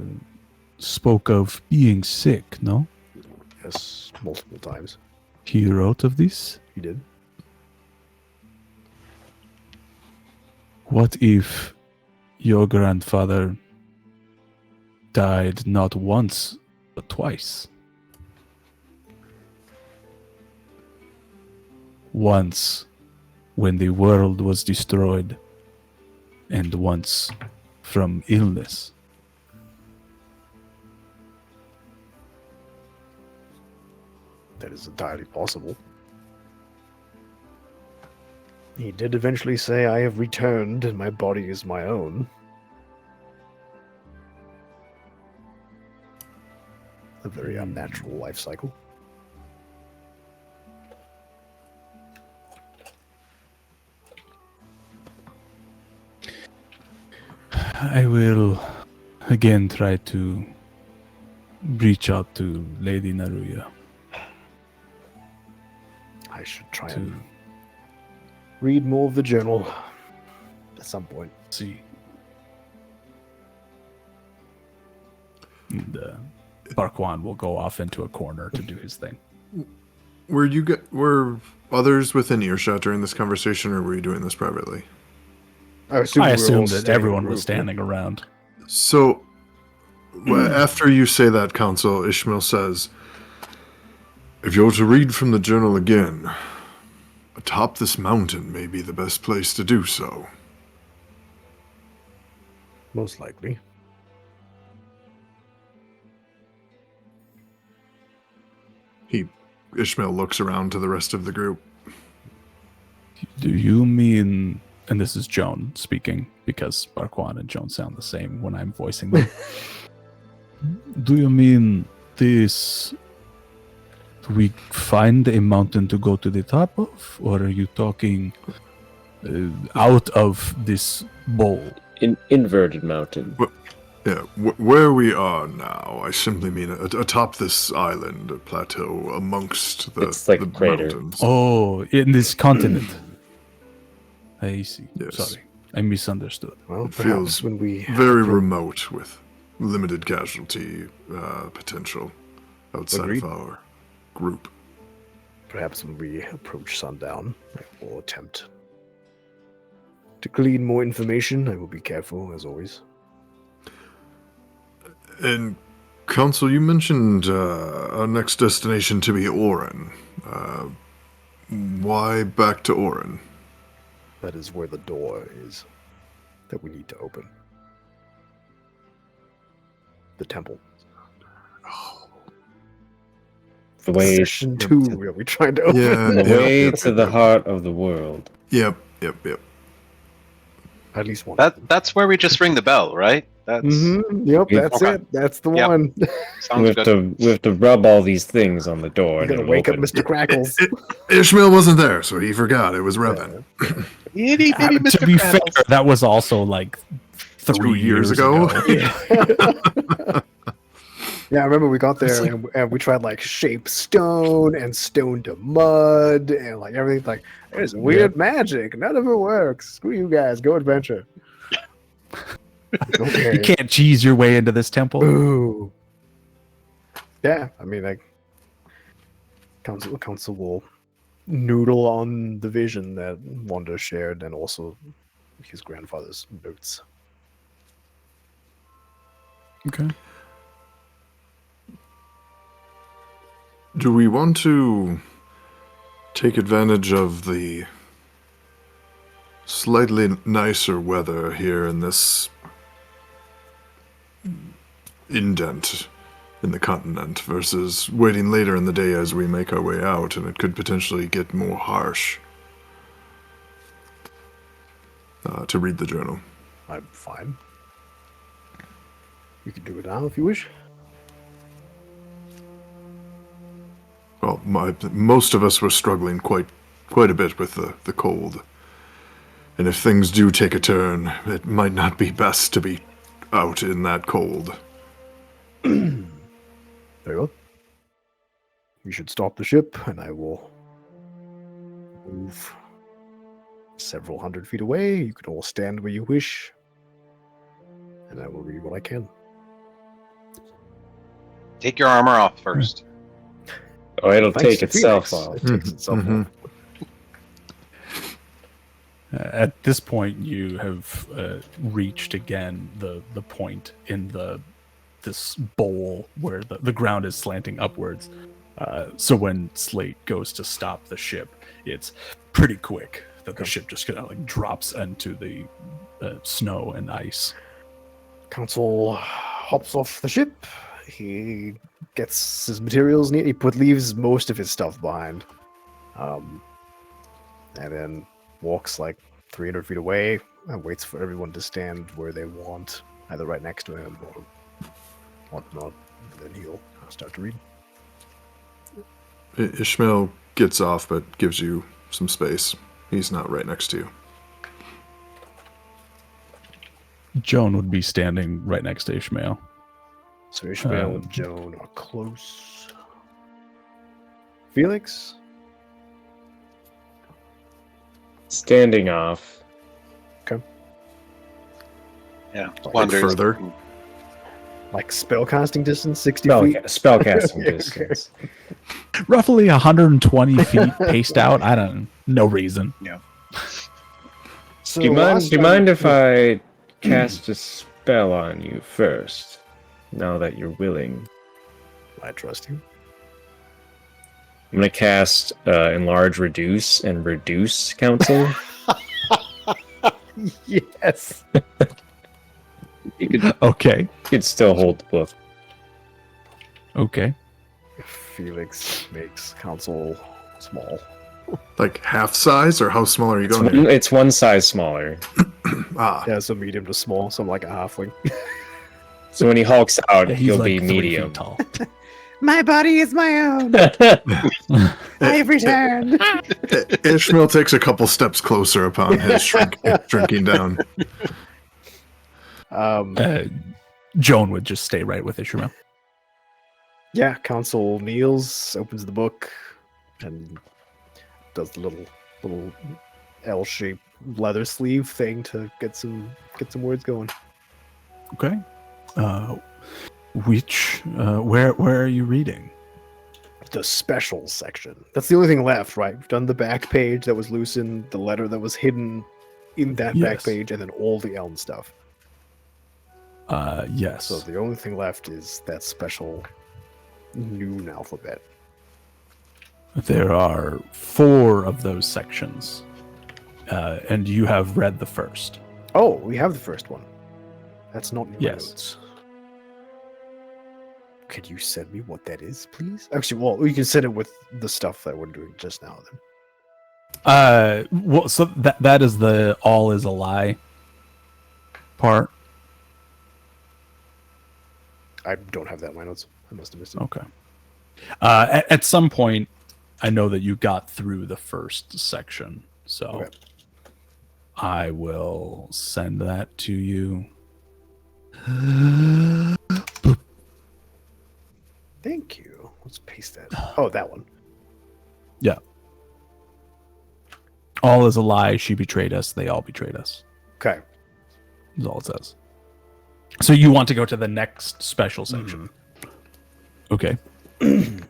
spoke of being sick, no? Yes, multiple times. He wrote of this? He did. What if your grandfather died not once, but twice? Once when the world was destroyed, and once from illness. That is entirely possible. He did eventually say, I have returned and my body is my own. A very unnatural life cycle. I will again try to reach out to Lady Naruya I should try to and read more of the journal at some point. see. And Barkwan will go off into a corner to do his thing. Were others within earshot during this conversation, or were you doing this privately? I assume, I assumed that everyone was standing around. So, after you say that, Council, Ishmael says, if you're to read from the journal again, atop this mountain may be the best place to do so. Most likely. Ishmael looks around to the rest of the group. Do you mean, and this is Joan speaking, because Barkwan and Joan sound the same when I'm voicing them. Do you mean this, we find a mountain to go to the top of? Or are you talking out of this bowl? Inverted mountain. Yeah, where we are now, I simply mean atop this island, a plateau, amongst the, It's like the a crater. mountains. Oh, in this continent. I see. Yes. Sorry, I misunderstood. Well, It perhaps feels when we very remote with limited casualty potential outside Agreed. of our group. Perhaps when we approach sundown, I will attempt to glean more information. I will be careful, as always. And Council, you mentioned our next destination to be Orin. Why back to Orin? That is where the door is that we need to open. The temple. The way, Session 2, where we tried to open Yeah, the yeah, way yep, to yep, the yep. heart of the world. Yep. at least one. That's where we just ring the bell, right? That's Yep, We- that's Okay. it. That's the Yep. one. sounds good. We have to rub all these things on the door We're and gonna it'll wake up open. Mr. Crackles. Ishmael wasn't there, so he forgot. It was Revan. Itty bitty Mr. To be fair, Kratos. that was also like 2 years years ago. Yeah, I remember we got there and we tried like shape stone and stone to mud and like everything. Like, there's weird magic. None of it works. Screw you guys. Go adventure. Okay. You can't cheese your way into this temple. Ooh. Yeah, I mean, like, council will noodle on the vision that Wanda shared and also his grandfather's notes. Okay. Do we want to take advantage of the slightly nicer weather here in this indent in the continent versus waiting later in the day as we make our way out, and it could potentially get more harsh? To read the journal. I'm fine. You can do it now if you wish. Well, most of us were struggling quite a bit with the cold. And if things do take a turn, it might not be best to be out in that cold. Very well. We should stop the ship, and I will move several hundred feet away. You can all stand where you wish, and I will read what I can. Take your armor off first. Oh, it'll Thanks take to itself Felix, off. It takes itself Mhm. off. At this point, you have reached again the point in this bowl where the ground is slanting upwards. So when Slate goes to stop the ship, it's pretty quick that the ship just kind of like drops into the snow and ice. Council hops off the ship. He gets his materials neat. He leaves most of his stuff behind, and then walks like 300 feet away and waits for everyone to stand where they want, either right next to him or whatnot. And then he'll start to read. Ishmael gets off, but gives you some space. He's not right next to you. Joan would be standing right next to Ishmael. So Ishmael and Joan are close. Felix? Standing off. Yeah. Like Wonders. further? Like spellcasting distance, 60 Spell, feet? spellcasting Okay. distance. Roughly 120 feet paced out. I don't. No reason. So Do you last mind time- if I cast a spell on you first? Now that you're willing. I trust you. I'm gonna cast enlarge, reduce, and reduce council. Yes. You could Okay. still hold the book. Okay. Felix makes council small. Like half size, or how small are you going? here? It's one size smaller. Ah, Yeah, so medium to small, so I'm like a halfling. So when he hulks out, He's he'll like be 3 feet medium. tall. My body is my own. I've returned. Ishmael takes a couple steps closer upon his shrinking down. Joan would just stay right with Ishmael. Yeah, council kneels, opens the book, and does the little L-shaped leather sleeve thing to get some words going. Okay. Where are you reading? The specials section. That's the only thing left, right? We've done the back page that was loosened, the letter that was hidden in that back Yes. page, and then all the Elm stuff. Yes. So the only thing left is that special noon alphabet. There are 4 of those sections, and you have read the first. Oh, we have the first one. That's not in my Yes. notes. Could you send me what that is, please? Actually, well, we can send it with the stuff that we're doing just now. Then. Well, so that is the all is a lie part. I don't have that in my notes. I must have missed it. Okay. At some point, I know that you got through the first section, so Okay. I will send that to you. Thank you. Let's paste that. Oh, that one. Yeah. All is a lie. She betrayed us. They all betrayed us. Okay. Is all it says. So you want to go to the next special section? Okay. You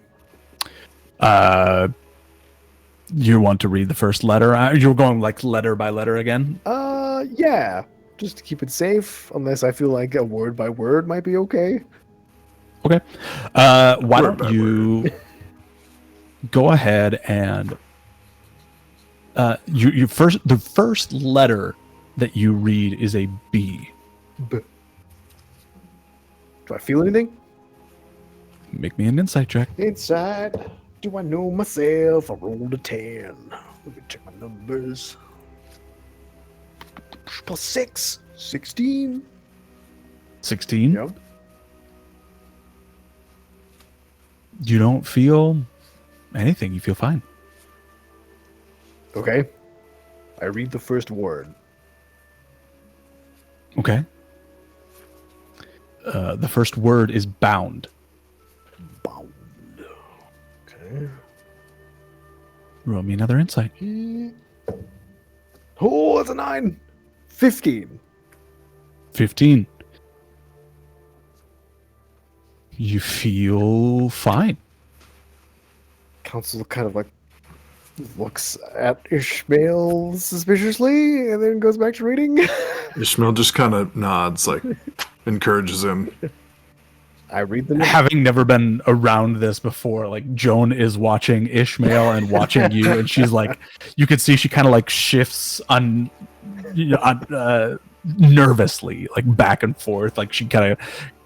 want to read the first letter? You're going like letter by letter again? Yeah. Just to keep it safe, unless I feel like a word by word might be okay. Okay. Why Word don't by you go ahead and you first the first letter that you read is a B. Do I feel anything? Make me an insight check. Inside, do I know myself? I rolled a 10. Let me check my numbers. Plus 6. 16. 16. Yep. You don't feel anything. You feel fine. Okay. I read the first word. Okay. The first word is bound. Bound. Okay. Roll me another insight. Oh, that's a 9. 15. 15. You feel fine. Council kind of like looks at Ishmael suspiciously and then goes back to reading. Ishmael just kind of nods, like encourages him. I read the next. Having never been around this before, like Joan is watching Ishmael and watching you, and she's like, you can see she kind of like shifts nervously, like back and forth, like she kind of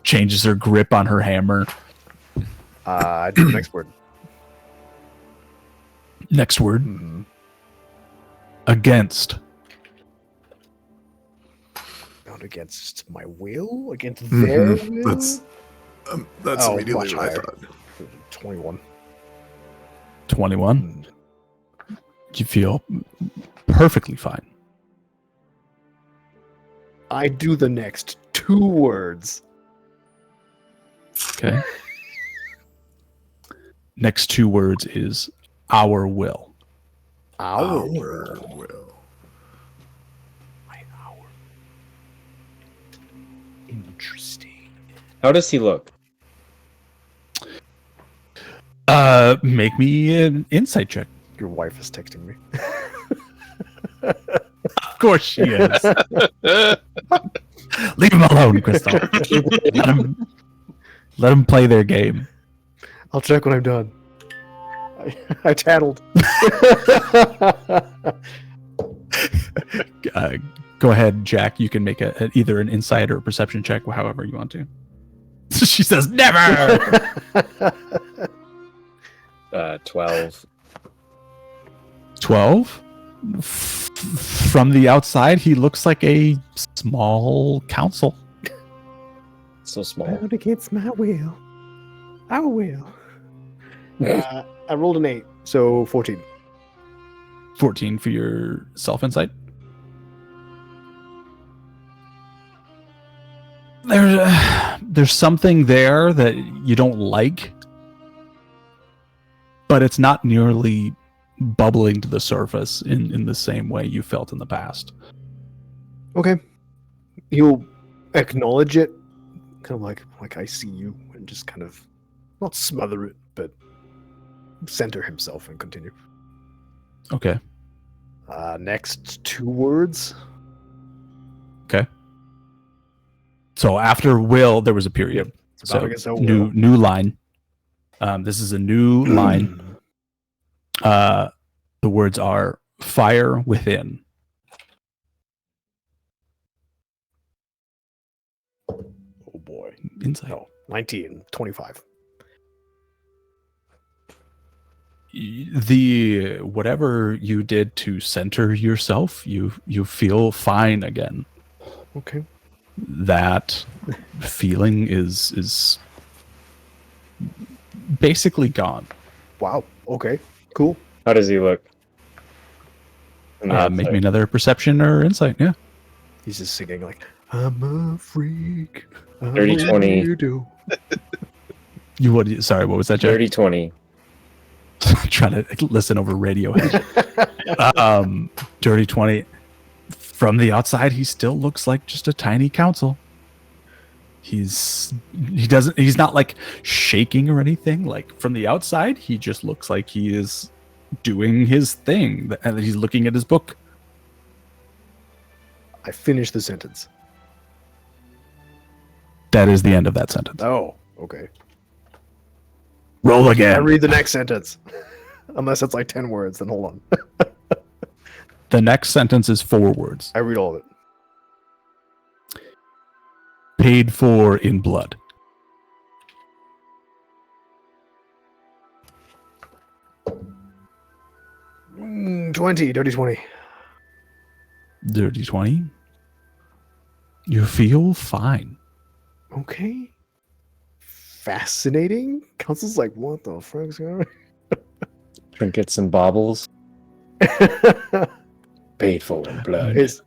changes her grip on her hammer. I do the next word. Next word. Mm-hmm. Against. Not against my will? Against their will? That's Oh, immediately much what I higher. thought. 21. 21. You feel perfectly fine. I do the next 2 words. Okay. Next 2 words is our will. Our will. My hour. Interesting. How does he look? Make me an insight check. Your wife is texting me. Of course she is. Leave him alone, Crystal. Let him play their game. I'll check when I'm done. I tattled. Go ahead, Jack. You can make either an insight or a perception check, however you want to. She says, never! 12. 12? From the outside, he looks like a small council. So small. Bound against my will. Our will. I rolled an 8, so 14. 14 for your self-insight. There's something there that you don't like, but it's not nearly bubbling to the surface in the same way you felt in the past. Okay. He'll acknowledge it, kind of like I see you, and just kind of not smother it, but center himself and continue. Okay. Next 2 words. Okay. So after will, there was a period. It's about So against our new will. line. This is a new line. The words are fire within. Oh boy. Insight. No, 19, 25. The whatever you did to center yourself, you feel fine again. Okay. That feeling is basically gone. Wow. Okay. Cool. How does he look? On the Make outside? me another perception or insight. Yeah. He's just singing like, "I'm a freak." I'm Dirty a 20. weirdo." You would. Sorry, what was that, Jack? 30-20. Trying to listen over Radiohead. Dirty 20. From the outside, he still looks like just a tiny council. He's not like shaking or anything. Like from the outside, he just looks like he is doing his thing and he's looking at his book. I finished the sentence. That is the end of that sentence. Oh, okay. Roll I again. read the next sentence. Unless it's like 10 words, then hold on. The next sentence is 4 words. I read all of it. Paid for in blood. Mm, 20, dirty 20. Dirty 20. You feel fine. Okay. Fascinating. Council's like, what the fuck's going Trinkets and baubles. on? Paid for in blood. Is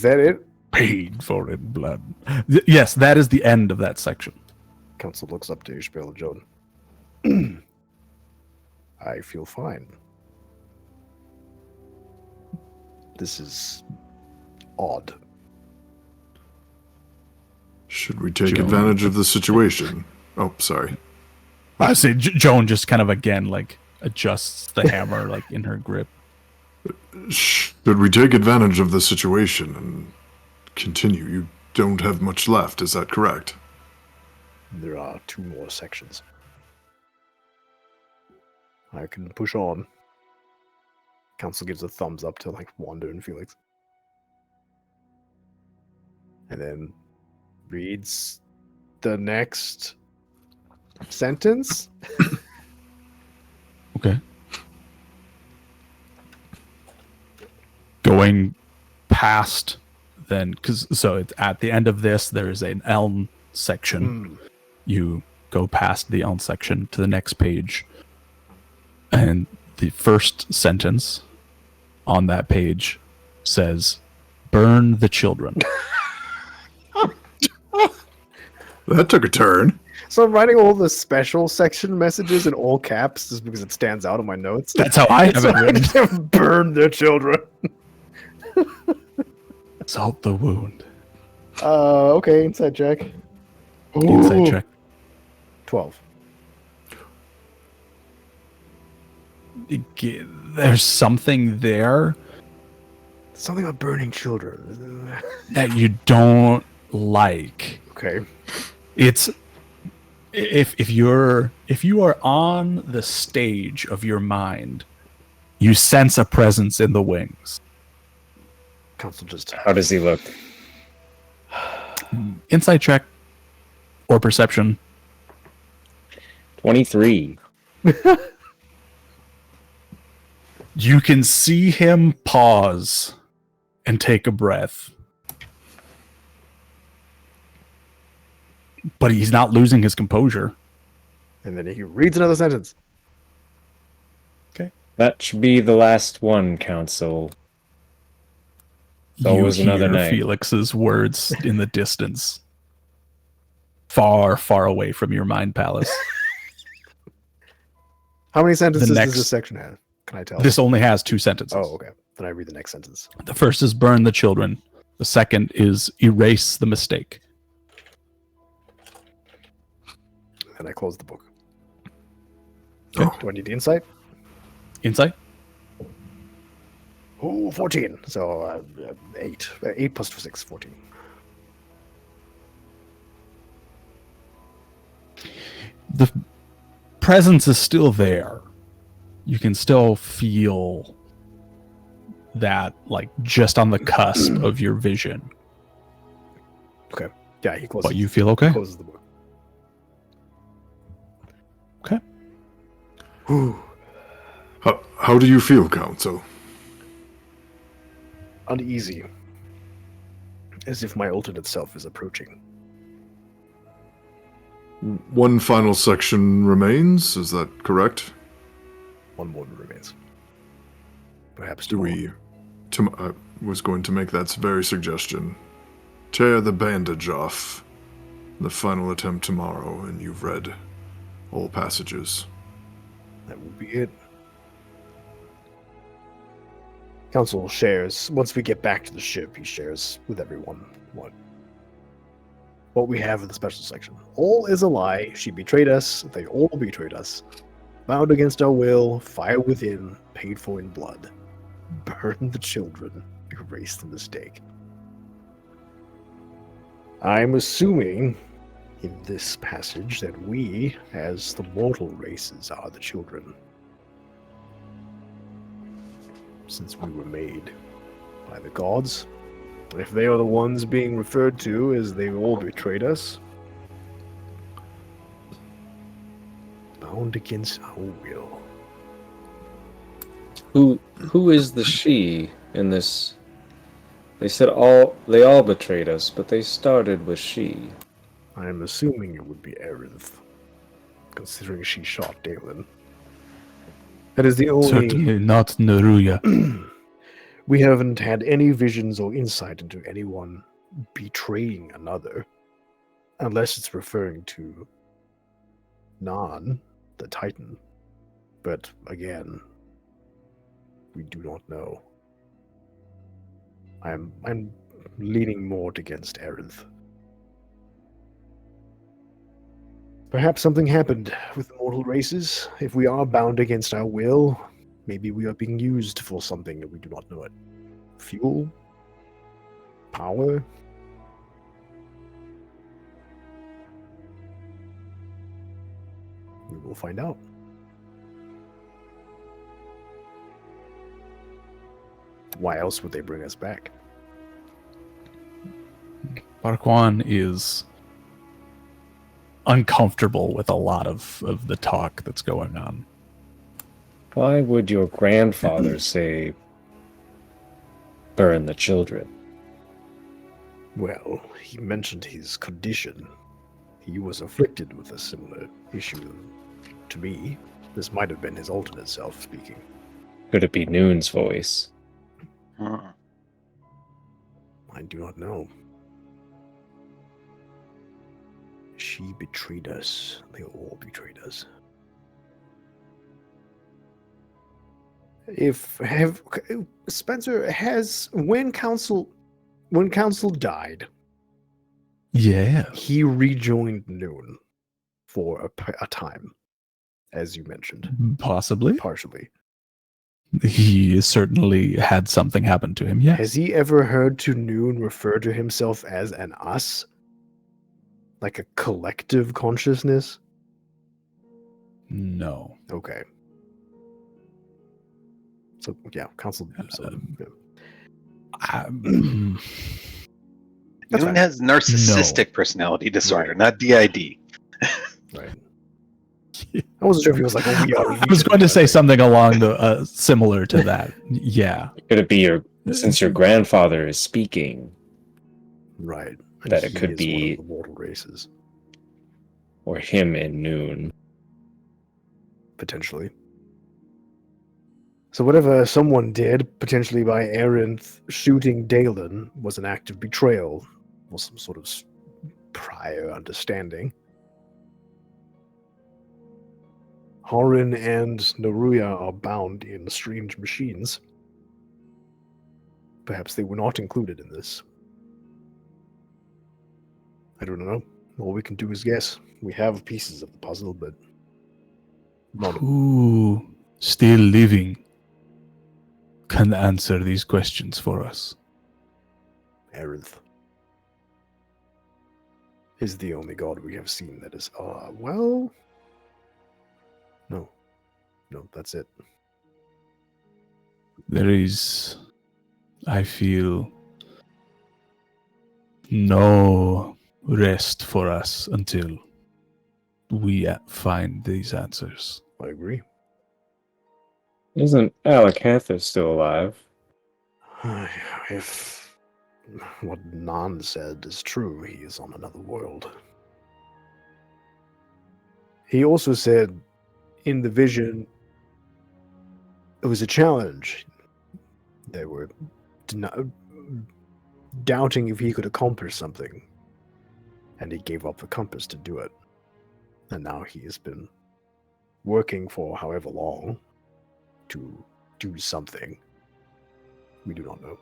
that it? Paid for in blood. Yes, that is the end of that section. Council looks up to Ishbel Joan. I feel fine. This is odd. Should we take Joan. advantage of the situation? Oh, sorry. I say Joan just kind of again like adjusts the hammer like in her grip. Should we take advantage of the situation and continue? You don't have much left, is that correct? There are 2 more sections. I can push on. Council gives a thumbs up to like Wanda and Felix. And then reads the next sentence. Okay. Going past then, so it's at the end of this, there is an elm section. You go past the elm section to the next page, and the first sentence on that page says, "Burn the children." That took a turn. So I'm writing all the special section messages in all caps just because it stands out in my notes. That's how I have it written. Burn their children. Salt the wound. Okay, inside check. Inside check. 12. There's something there Something about burning children. that you don't like. Okay. It's if you are on the stage of your mind, you sense a presence in the wings. Council just How does he look? Insight check or perception. 23. You can see him pause and take a breath. But he's not losing his composure. and then he reads another sentence. That should be the last one, Council. It's always You another hear night. Felix's words in the distance. Far, far away from your mind palace. How many sentences next- does this section have? Can I tell? This only has 2 sentences. Oh, okay. Then I read the next sentence. The first is burn the children. The second is erase the mistake. And I close the book. Oh. Do I need the insight? Insight? Oh, 14. So 8. 8 plus 6, 14. The presence is still there. You can still feel that, like, just on the cusp of your vision. Okay. Yeah, he closes, But you feel okay? closes the book. Okay. Whew. How do you feel, Council? Uneasy. As if my alternate self is approaching. One final section remains, is that correct? One more remains. Perhaps Do tomorrow. I was going to make that very suggestion. Tear the bandage off. The final attempt tomorrow, and you've read all passages. That will be it. Council shares, once we get back to the ship, he shares with everyone what we have in the special section. All is a lie. She betrayed us. They all betrayed us. Bound against our will, fire within, paid for in blood. Burn the children, erase the mistake. I'm assuming in this passage that we, as the mortal races, are the children. Since we were made by the gods. If they are the ones being referred to as they all betrayed us, bound against our will. Who is the she in this? They said they all betrayed us, but they started with she. I'm assuming it would be Aerith, considering she shot Dalen. That is the only... Certainly not Neruya. We haven't had any visions or insight into anyone betraying another, unless it's referring to Nan, the Titan. But again, we do not know. I'm leaning more against Aerith. Perhaps something happened with the mortal races. If we are bound against our will, maybe we are being used for something that we do not know it. Fuel? Power? We will find out. Why else would they bring us back? Barquan is uncomfortable with a lot of the talk that's going on. Why would your grandfather say, burn the children? Well, he mentioned his condition. He was afflicted with a similar issue to me. This might have been his alternate self speaking. Could it be Noon's voice? Huh. I do not know. She betrayed us. They all betrayed us. Spencer has when council died, Yeah. he rejoined Noon for a time, as you mentioned, Possibly. partially. He certainly had something happen to him, yes. Has he ever heard to Noon refer to himself as an us? Like a collective consciousness? No. Okay. So, yeah, council. Um, That's Noon fine. has narcissistic personality disorder, not DID. Right. I wasn't sure if he was like a we are. I was going to say something along the similar to that. Yeah. Could it be since your grandfather is speaking, Right. And that it he could is be- one of the mortal races, or him and Noon? potentially. So whatever someone did, potentially by Aerith shooting Dalen, was an act of betrayal, or some sort of prior understanding. Horin and Neruya are bound in strange machines. Perhaps they were not included in this. I don't know. All we can do is guess. We have pieces of the puzzle, but not Who still living can answer these questions for us? Aerith is the only god we have seen that is well, no, that's it. There is, I feel, no rest for us until we find these answers. I agree. Isn't Alakantha still alive? If what Nan said is true, he is on another world. He also said in the vision it was a challenge. They were doubting if he could accomplish something. And he gave up the compass to do it. And now he has been working for however long to do something. We do not know.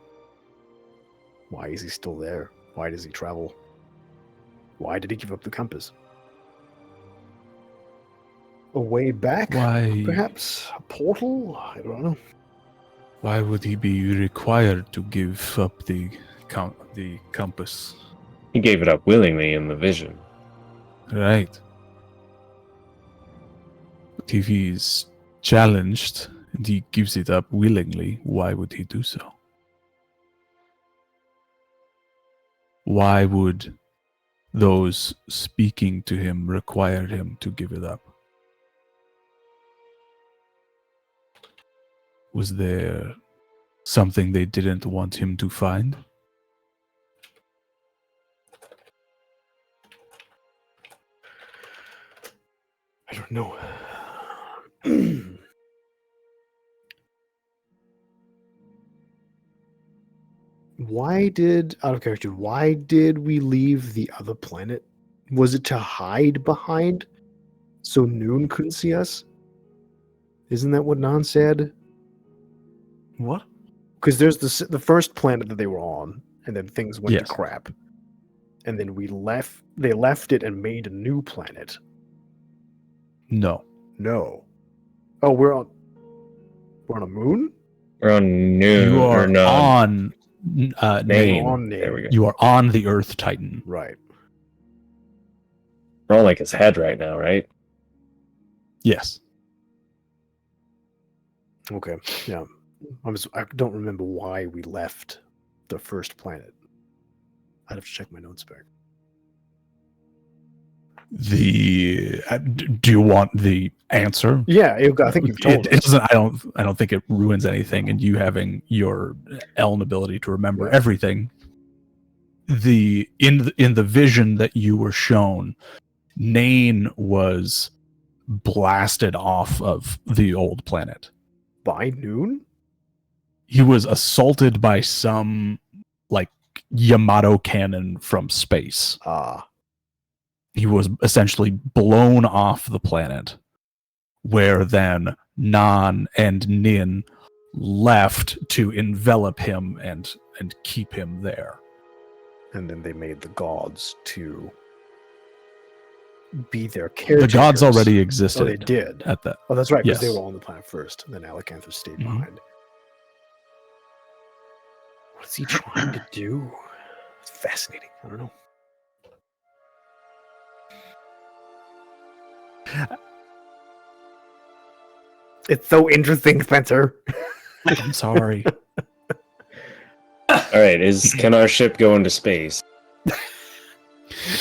Why is he still there? Why does he travel? Why did he give up the compass? A way back? Why? Perhaps? A portal? I don't know. Why would he be required to give up the compass? He gave it up willingly in the vision. Right. But if he's challenged and he gives it up willingly, why would he do so? Why would those speaking to him require him to give it up? Was there something they didn't want him to find? I don't know. Out of character, why did we leave the other planet? Was it to hide behind so Noon couldn't see us? Isn't that what Nan said? What? Because there's the first planet that they were on, and then things went Yes. to crap. And then they left it and made a new planet. No. No. Oh, we're on a moon? We're on noon You or are no. on Name. On There we go. You are on the Earth Titan. Right. We're on like his head right now, right? Yes. Okay. Yeah. I don't remember why we left the first planet. I'd have to check my notes back. Do you want the answer? Yeah, I think you've told It us. doesn't. I don't think it ruins anything, and you having your Eln ability to remember Yeah. everything. In the vision that you were shown, Nain was blasted off of the old planet. By noon? He was assaulted by some like Yamato cannon from space. Ah. He was essentially blown off the planet, where then Nan and Nin left to envelop him and keep him there. And then they made the gods to be their caretakers. The gods already Oh, existed they did. at that. Oh, that's right, because Yes. they were on the planet first. And then Alakantha stayed Mhm. behind. What's he trying to do? It's fascinating. I don't know. It's so interesting, Spencer. I'm sorry. All right, can our ship go into space?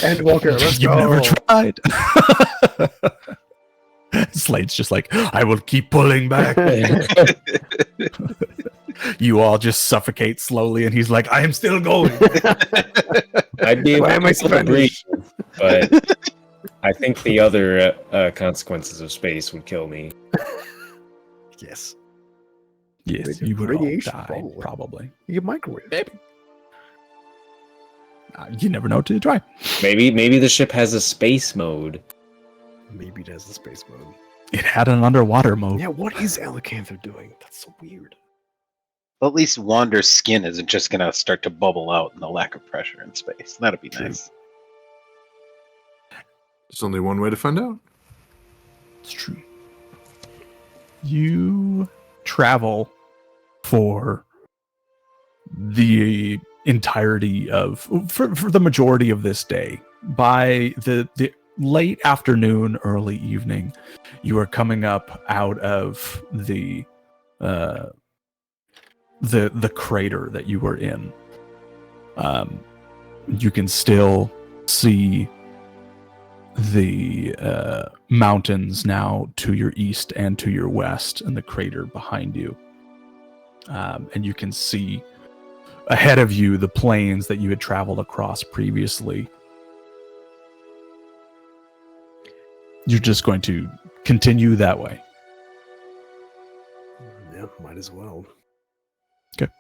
And Walker, let's You've go. never tried. Slade's just like, I will keep pulling back. You all just suffocate slowly, and he's like, I am still going. I'd be able Why am I to breathe, Spanish? but I think the other consequences of space would kill me. Yes. Yes, you would all Radiation, die, probably. You get microwave. Maybe. You never know till you try. Maybe the ship has a space mode. Maybe it has the space mode. It had an underwater mode. Yeah, what is Alakantha doing? That's so weird. Well, at least Wander's skin isn't just gonna start to bubble out in the lack of pressure in space. That'd be nice. There's only one way to find out. It's true. You travel for the entirety of for the majority of this day. By the late afternoon, early evening, you are coming up out of the crater that you were in. You can still see the mountains now to your east and to your west, and the crater behind you. And you can see ahead of you the plains that you had traveled across previously. You're just going to continue that way. Yeah, might as well. Okay.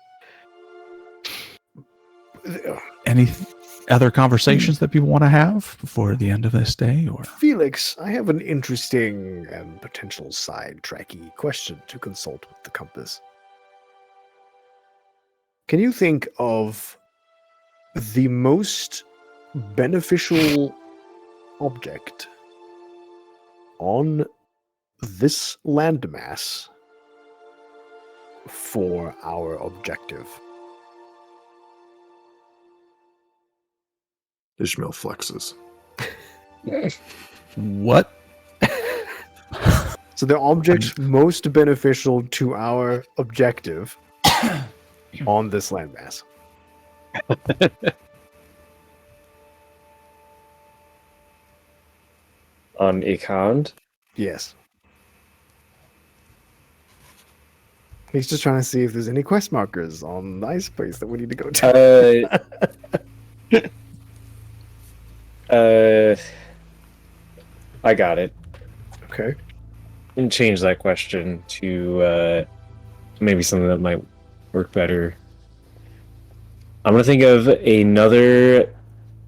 Any other conversations that people want to have before the end of this day? Or Felix, I have an interesting and potential side-tracky question to consult with the compass. Can you think of the most beneficial object on this landmass for our objective? Ishmael flexes. what? So the object most beneficial to our objective on this landmass. On Ikand? Yes. He's just trying to see if there's any quest markers on the ice place that we need to go to. I got it. Okay. And change that question to maybe something that might work better. I'm gonna think of another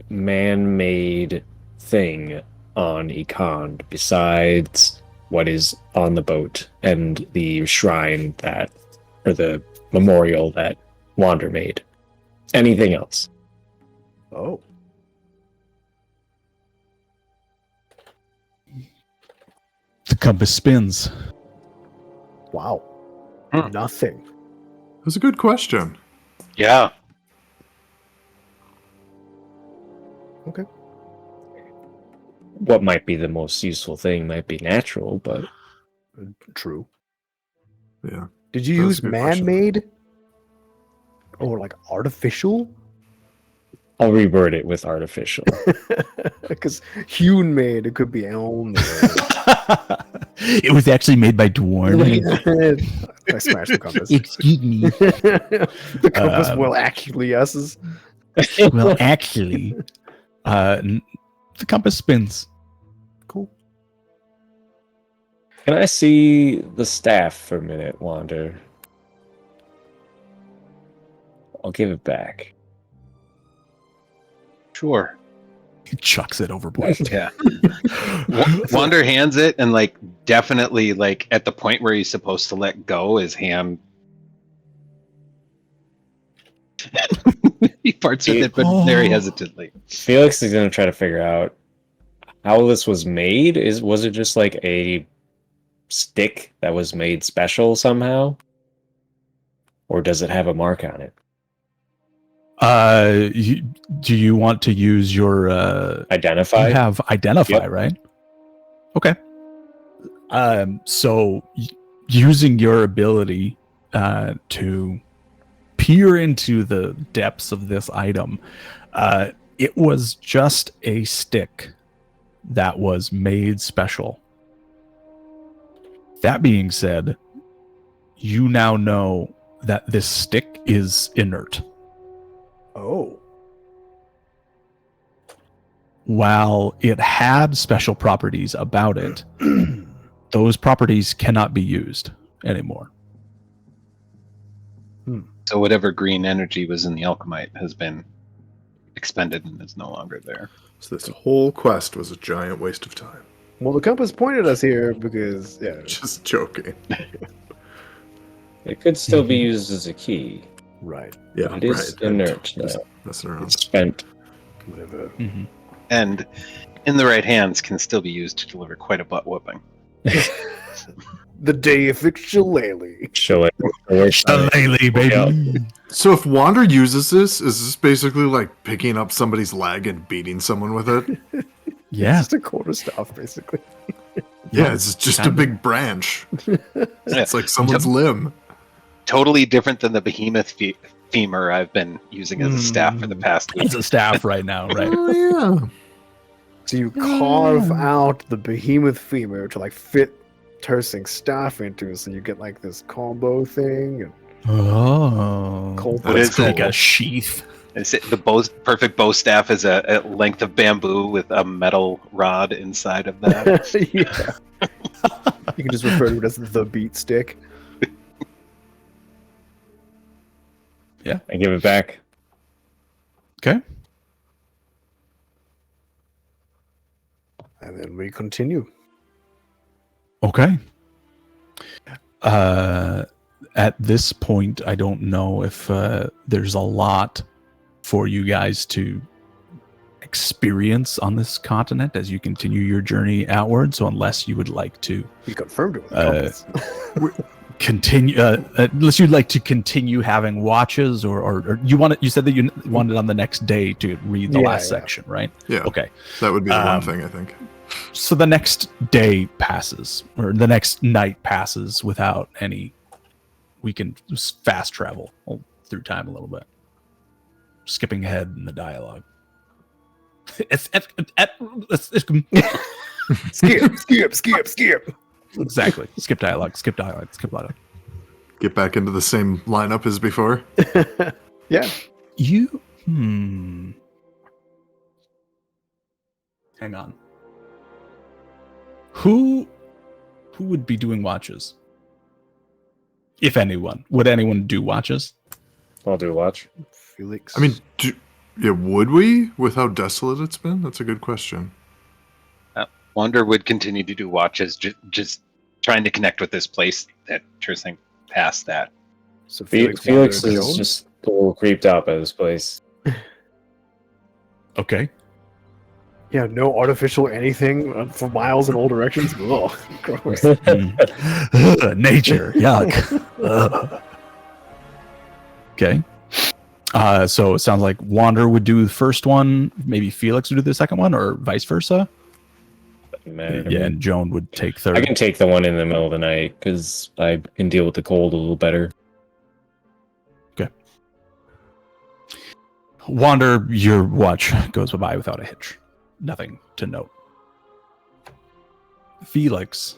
man-made thing on Ikand besides what is on the boat and the shrine that, or the memorial that Wander made. Anything else? Oh. The compass spins. Wow. Hmm. Nothing. That's a good question. Yeah. Okay. What might be the most useful thing might be natural, but True. Yeah. Did you That's use a good question. man-made? Or like artificial? I'll reword it with artificial. Because hewn-made, it could be elm. It was actually made by Dwarn. I smashed the compass. Excuse me. The compass will actually us's. Well, actually, the compass spins. Cool. Can I see the staff for a minute, Wander? I'll give it back. Sure. He chucks it overboard. Yeah. Wander hands it, and like definitely like at the point where he's supposed to let go, his hand. He parts with it, but very hesitantly. Felix is gonna try to figure out how this was made. Was it just like a stick that was made special somehow? Or does it have a mark on it? Do you want to use your Identify? You have identify, Yep. right? Okay. So using your ability to peer into the depths of this item, it was just a stick that was made special. That being said, you now know that this stick is inert. Oh. While it had special properties about it, those properties cannot be used anymore. So whatever green energy was in the alchemite has been expended and is no longer there. So this whole quest was a giant waste of time. Well, the compass pointed us here because, yeah. Just joking. It could still be used as a key. Right. Yeah, It is right. inert, Just though. messing around. It's spent. Whatever. Mm-hmm. And in the right hands can still be used to deliver quite a butt whooping. The deific shillelagh. Shillelagh, baby. Yeah. So if Wander uses this, is this basically like picking up somebody's leg and beating someone with it? Yeah. It's just a quarterstaff, basically. Yeah, it's just a Kinda. big branch. It's like someone's limb. Totally different than the behemoth femur I've been using as a staff for the past week. It's a staff right now, right? Oh yeah. So you carve out the behemoth femur to like fit Tersing's staff into, so you get like this combo thing. And Oh, Cold What that's is like it? a sheath. Is it the perfect bow staff is a length of bamboo with a metal rod inside of that? yeah. You can just refer to it as the beat stick. I give it back. Okay. And then we continue. Okay. At this point, I don't know if there's a lot for you guys to experience on this continent as you continue your journey outward. So unless you would like to We confirmed it with the compass. continue, unless you'd like to continue having watches, or you said that you wanted on the next day to read the Yeah, last yeah. section, right? Yeah, Okay. that would be the one Um, thing I think. So the next day passes, or the next night passes without any. We can just fast travel through time a little bit, skipping ahead in the dialogue. Skip. Exactly. Skip dialogue. Skip dialogue. Skip dialogue. Get back into the same lineup as before. Yeah. You. Hang on. Who would be doing watches? If anyone, would anyone do watches? I'll do a watch. Felix. I mean, would we with how desolate it's been? That's a good question. Wander would continue to do watches, just trying to connect with this place that Tersing passed that. so Felix Wander, is Jones? just a little creeped out by this place. Okay. Yeah, no artificial anything for miles in all directions. Ugh, gross. Nature. Yuck. Ugh. Okay. So it sounds like Wander would do the first one, maybe Felix would do the second one, or vice versa. Man, Yeah, and Joan would take third. I can take the one in the middle of the night because I can deal with the cold a little better. Wander, your watch goes by without a hitch. Nothing to note. Felix,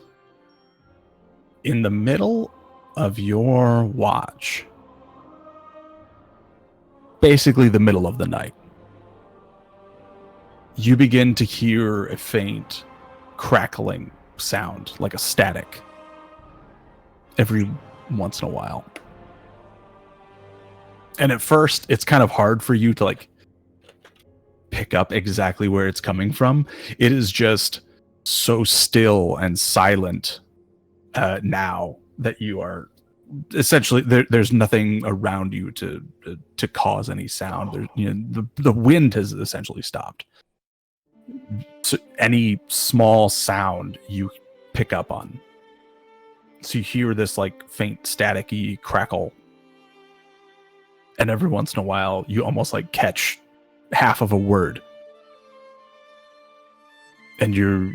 in the middle of your watch, basically the middle of the night, you begin to hear a faint crackling sound, like a static, every once in a while. And at first, it's kind of hard for you to like pick up exactly where it's coming from. It is just so still and silent now that you are essentially there's nothing around you to cause any sound. The wind has essentially stopped. So any small sound you pick up on. So you hear this like faint staticky crackle. And every once in a while, you almost like catch half of a word. And your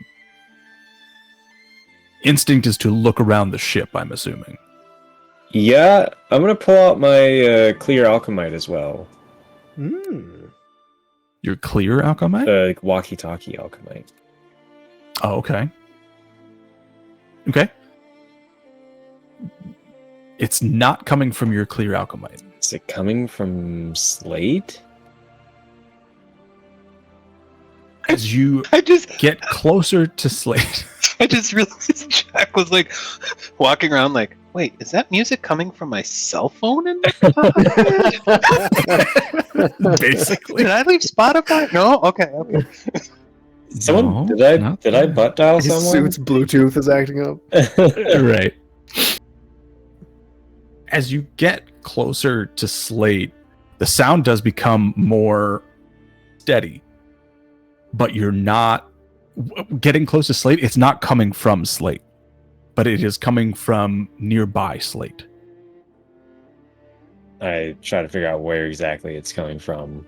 instinct is to look around the ship, I'm assuming. Yeah, I'm gonna pull out my clear alchemite as well. Your clear alchemite? Like walkie-talkie alchemite. Oh, okay. Okay. It's not coming from your clear alchemite. Is it coming from Slate? As you I just get closer to Slate. realized Jack was like walking around like, wait, is that music coming from my cell phone in my Basically. Did I leave Spotify? No? Okay. Someone No, did I butt dial His someone? suit's Bluetooth is acting up. Right. As you get closer to Slate, the sound does become more steady. But you're not getting close to Slate. It's not coming from Slate, but it is coming from nearby Slate. I try to figure out where exactly it's coming from.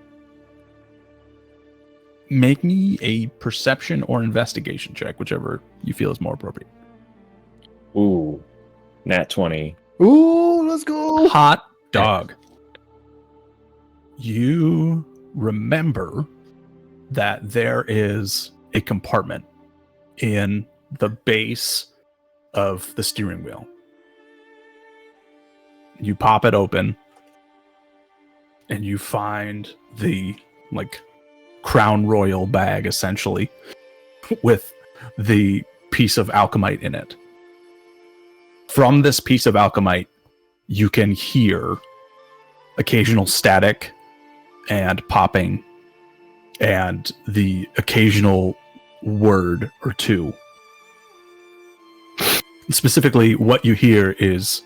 Make me a perception or investigation check, whichever you feel is more appropriate. Ooh, nat 20. Ooh, let's go. Hot dog. You remember that there is a compartment in the base of the steering wheel. You pop it open, and you find the Crown Royal bag, essentially, with the piece of alchemite in it. From this piece of alchemite, you can hear occasional static and popping and the occasional word or two. Specifically, what you hear is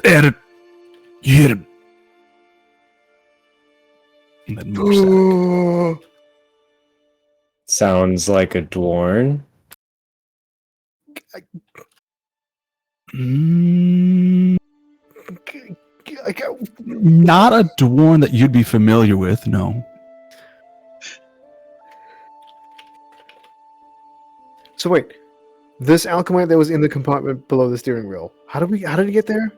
and then more static. Sounds like a dwarn. Not a dwarn that you'd be familiar with, no. So wait, this alchemite that was in the compartment below the steering wheel. How did it get there?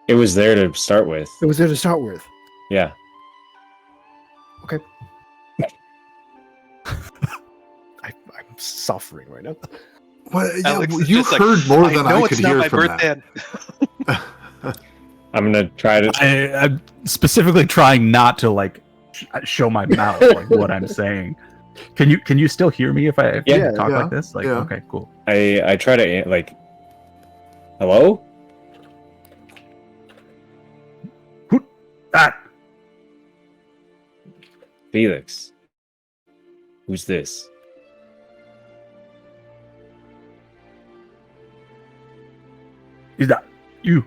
It was there to start with. It was there to start with. Yeah. Okay. I'm suffering right now. What? Yeah, Alex is you just like, heard more than I know could it's not hear my from birthday. that. I'm gonna try to. I'm specifically trying not to show my mouth what I'm saying. Can you still hear me if I Yeah, talk yeah, like this? yeah. Okay, cool. I try to hello? Ah, Felix. Who's this? is that you?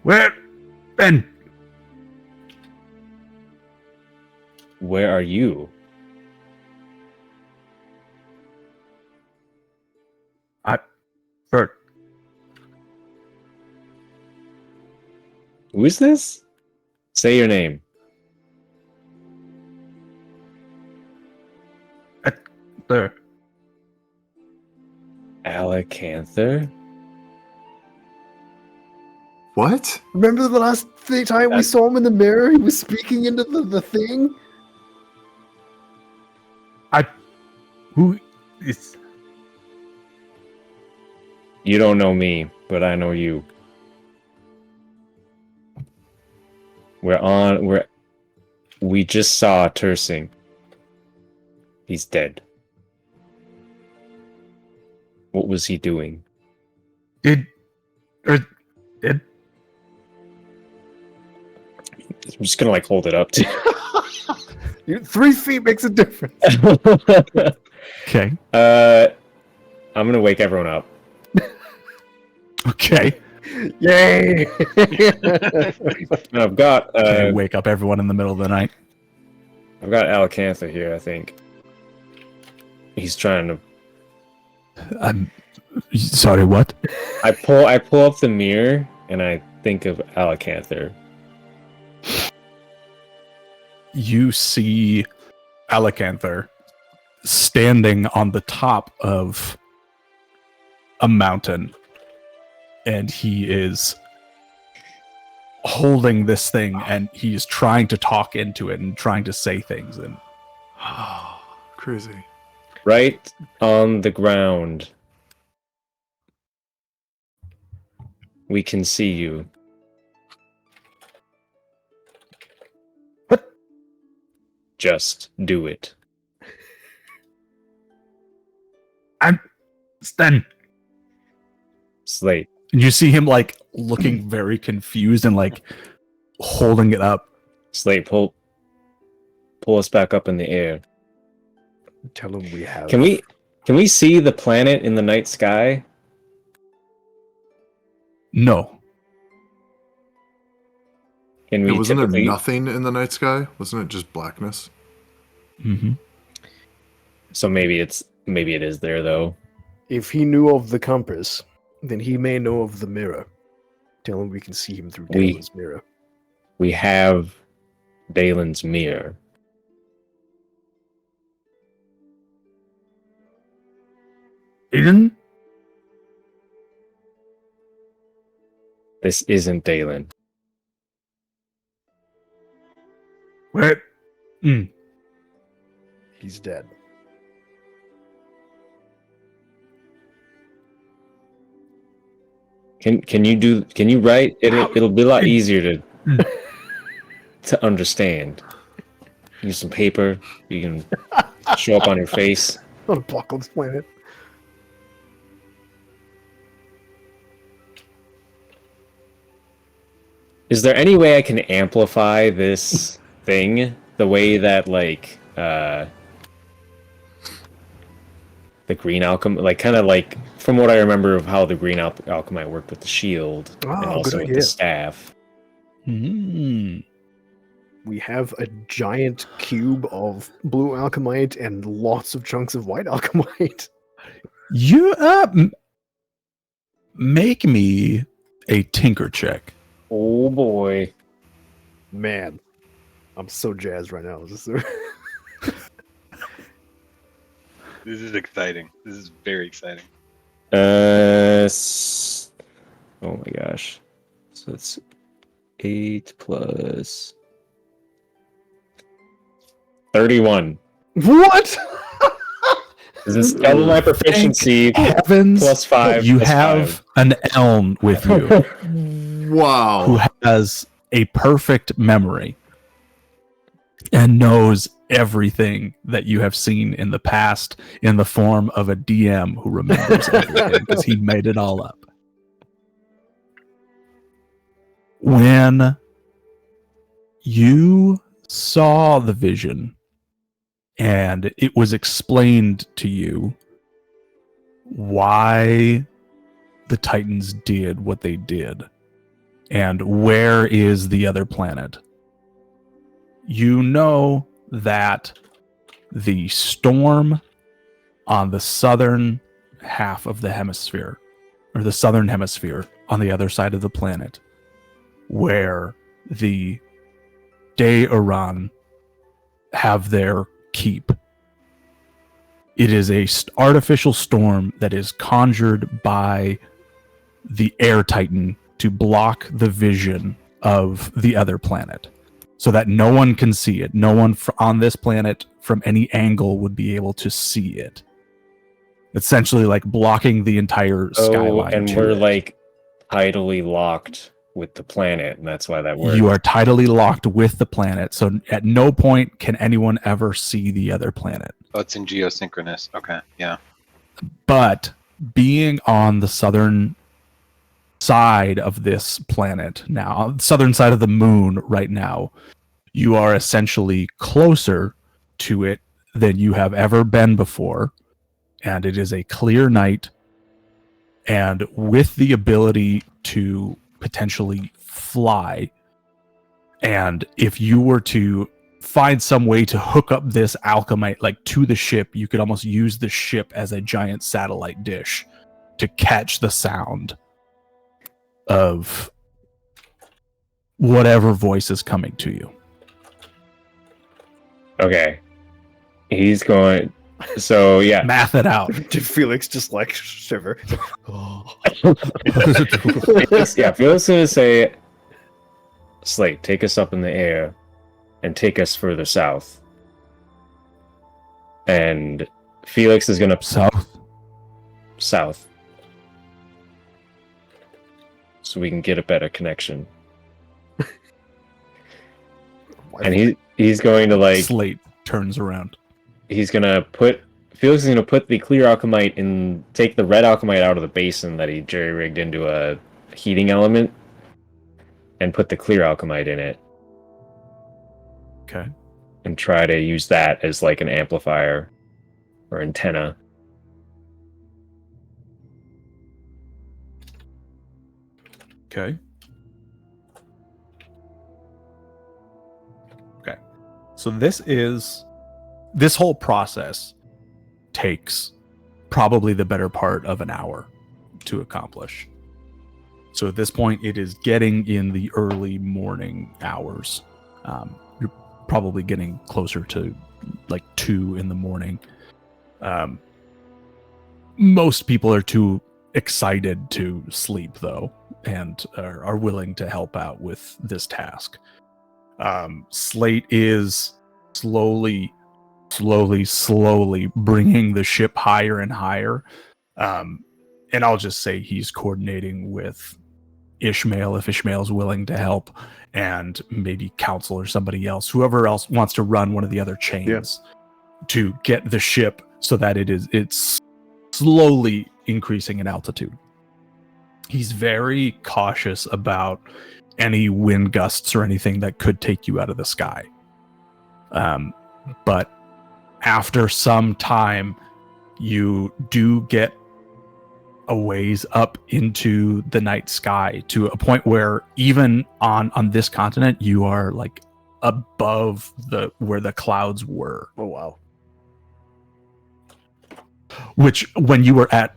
Where, Ben? Where are you? Bert. Who is this? Say your name. There. Alacanther? What? Remember the last time we saw him in the mirror? He was speaking into the thing? Who is? You don't know me, but I know you. We just saw Tersing. He's dead. What was he doing? Did I'm just gonna hold it up to 3 feet makes a difference. okay. I'm gonna wake everyone up. Okay. Yay! I've got Okay, wake up everyone in the middle of the night. I've got Alacantha here, I think. He's trying to I'm sorry, what? I pull up the mirror and I think of Alacanther. You see Alacanther standing on the top of a mountain, and he is holding this thing, and he's trying to talk into it and trying to say things. And Crazy. Right on the ground. We can see you. What? Just do it. Sten, Slate. and you see him looking very confused and holding it up. Slate, pull us back up in the air. Tell him we have. Can we see the planet in the night sky? No. Can we Wasn't there typically- nothing in the night sky? Wasn't it just blackness? Mm-hmm. So maybe it is there though. If he knew of the compass, then he may know of the mirror. Tell him we can see him through Damon's mirror. We have Dalen's mirror. Aiden? This isn't Dalen. Wait. He's dead. Can you write? It'll be a lot easier to understand. Use some paper. You can show up on your face. On Apocalypse Planet. Is there any way I can amplify this thing the way that like the green alchemy, like kind of like from what I remember of how the green alchemite worked with the shield and Oh, also good with idea. the staff? Mm. We have a giant cube of blue alchemite and lots of chunks of white alchemite. You make me a tinker check. Oh boy. Man, I'm so jazzed right now. This is exciting. This is very exciting. Oh my gosh. So it's 8 plus 31. What? This is double my proficiency Heavens, plus 5. you plus have 5. an elm with you who Wow. has a perfect memory and knows everything that you have seen in the past in the form of a DM who remembers everything because he made it all up. When you saw the vision and it was explained to you why the Titans did what they did and where is the other planet, you know that the storm on the southern half of the hemisphere, or the southern hemisphere on the other side of the planet, where the Day-Iran have their keep. It is a artificial storm that is conjured by the Air Titan to block the vision of the other planet so that no one can see it. No one on this planet from any angle would be able to see it. Essentially like blocking the entire skyline. And to we're it. like tidally locked with the planet, and that's why that works. You are tidally locked with the planet, so at no point can anyone ever see the other planet. Oh, it's in geosynchronous. Okay, yeah. But being on the southern side of this planet now, southern side of the moon right now, you are essentially closer to it than you have ever been before, and it is a clear night, and with the ability to potentially fly. And if you were to find some way to hook up this alchemite like to the ship, you could almost use the ship as a giant satellite dish to catch the sound of whatever voice is coming to you. Okay. He's going. So yeah. Math it out. Did Felix just like shiver? Yeah, Felix is gonna say, Slate, take us up in the air and take us further south. And Felix is gonna south. So we can get a better connection. And he's going to like Slate turns around. Felix is gonna put the clear alchemite in, take the red alchemite out of the basin that he jerry-rigged into a heating element, and put the clear alchemite in it. Okay. And try to use that as like an amplifier or antenna. Okay. Okay. So this whole process takes probably the better part of an hour to accomplish. So at this point, it is getting in the early morning hours. You're probably getting closer to like 2 in the morning. Most people are too excited to sleep, though, and are willing to help out with this task. Slate is slowly bringing the ship higher and higher. And I'll just say he's coordinating with Ishmael, if Ishmael's willing to help, and maybe Council or somebody else, whoever else wants to run one of the other chains to get the ship so that it's slowly increasing in altitude. He's very cautious about any wind gusts or anything that could take you out of the sky. But after some time, you do get a ways up into the night sky to a point where even on this continent, you are like above where the clouds were. Oh, wow. Which, when you were at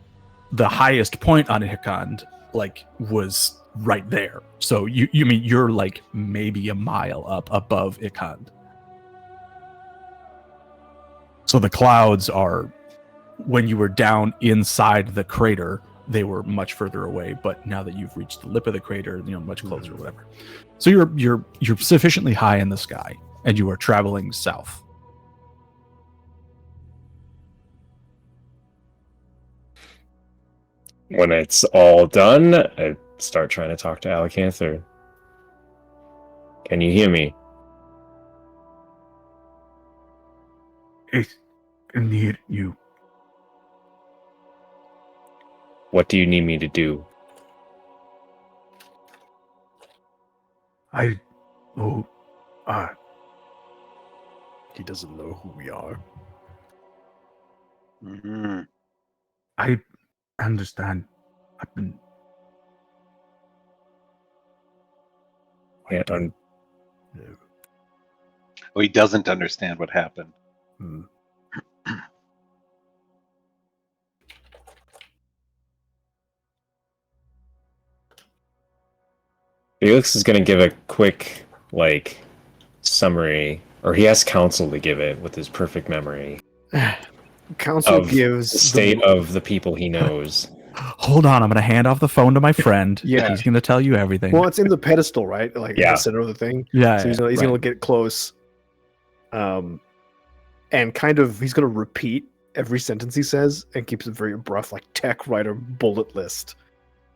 the highest point on Hikand, like, was right there. So you mean you're like maybe a mile up above Hikand. So the clouds are, when you were down inside the crater, they were much further away. But now that you've reached the lip of the crater, much closer, whatever. So you're sufficiently high in the sky, and you are traveling south. When it's all done, I start trying to talk to Alicanther. Can you hear me? I need you. What do you need me to do? He doesn't know who we are. Mm-hmm. I understand. I've been. Yeah, Oh, he doesn't understand what happened. Felix is going to give a quick, summary, or he asks Council to give it with his perfect memory Council of gives the state of the people he knows. Hold on, I'm going to hand off the phone to my friend. Yeah. He's going to tell you everything. Well, it's in the pedestal, right? Like in Yeah. the center of the thing. Yeah, So he's gonna get close. And kind of he's gonna repeat every sentence he says and keeps it very abrupt, like tech writer bullet list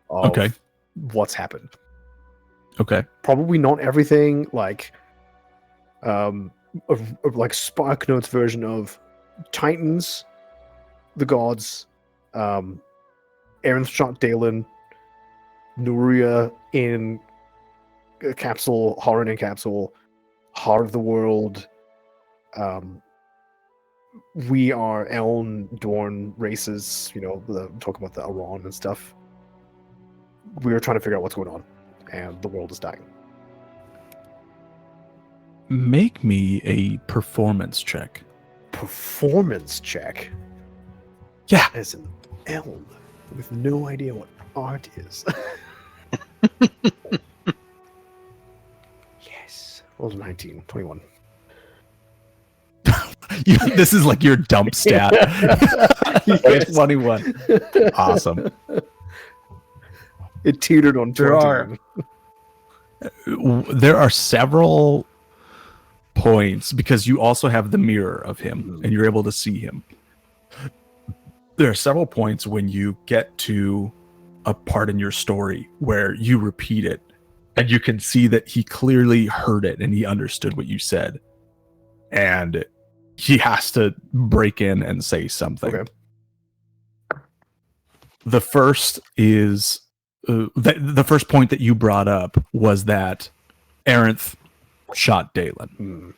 of Okay. what's happened. Okay. Probably not everything, like Spark Notes version of Titans, the gods, Aaron shot Dalen, Nuria in a capsule, Horan in capsule, Heart of the World. We are Eln, Dorn races, talk about the Aran and stuff. We are trying to figure out what's going on, and the world is dying. Make me a performance check. Performance check? Yeah. As an Eln, with no idea what art is. Yes. Rolled a 19, 21. This is like your dump stat. 21. Awesome. It teetered on 20. There are several points, because you also have the mirror of him and you're able to see him. There are several points when you get to a part in your story where you repeat it and you can see that he clearly heard it and he understood what you said. And he has to break in and say something. Okay. The first is the first point that you brought up was that Arinth shot Dalen.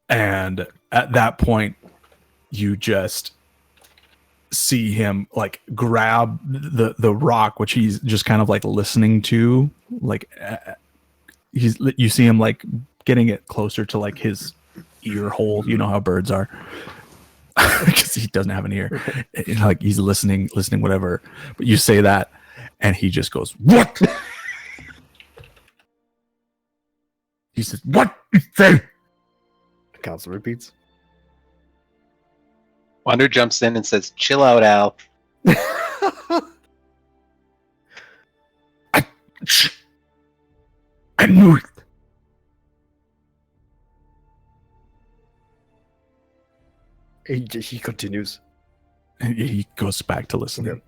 And at that point, you just see him like grab the rock, which he's just kind of like listening to. Like you see him like getting it closer to like his ear hole. You know how birds are. Because he doesn't have an ear. Like he's listening, whatever. But you say that, and he just goes, "What?" He says, "What?" The council repeats. Wander jumps in and says, "Chill out, Al." I knew it. He continues. And he goes back to listening. Okay.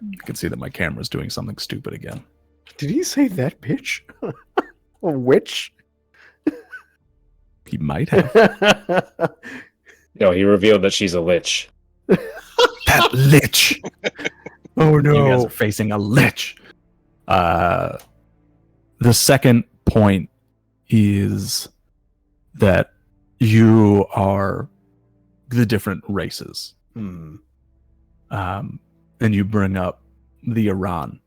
You can see that my camera's doing something stupid again. Did he say that bitch? A witch? He might have. No, he revealed that she's a lich. That lich. Oh You guys no. are facing a lich. The second point is that you are the different races. Hmm. And you bring up the Iran.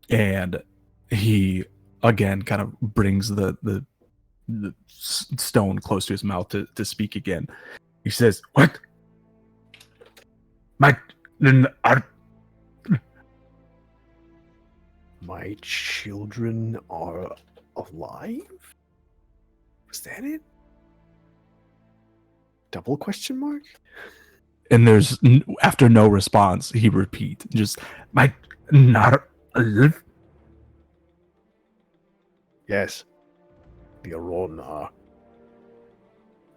And he, again, kind of brings the stone close to his mouth to speak again. He says, "What? My children are alive? Was that it? Double question mark? And there's after no response, he repeats, just my not alive. Yes. The Aron are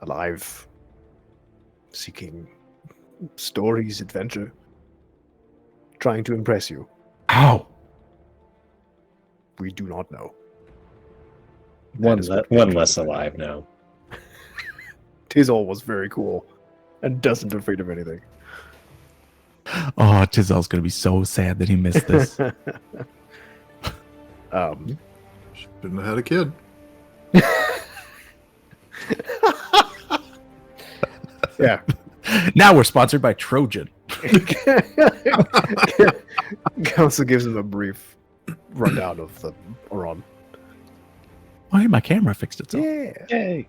alive, seeking stories, adventure, trying to impress you. How? We do not know. One, is what one we're less trying to alive now. Tizol was very cool and doesn't afraid of anything. Oh, Giselle's gonna be so sad that he missed this. Shouldn't have had a kid. Yeah. Now we're sponsored by Trojan. Council gives him a brief rundown of the Aron. Oh, hey, my camera fixed itself. Yeah. Yay.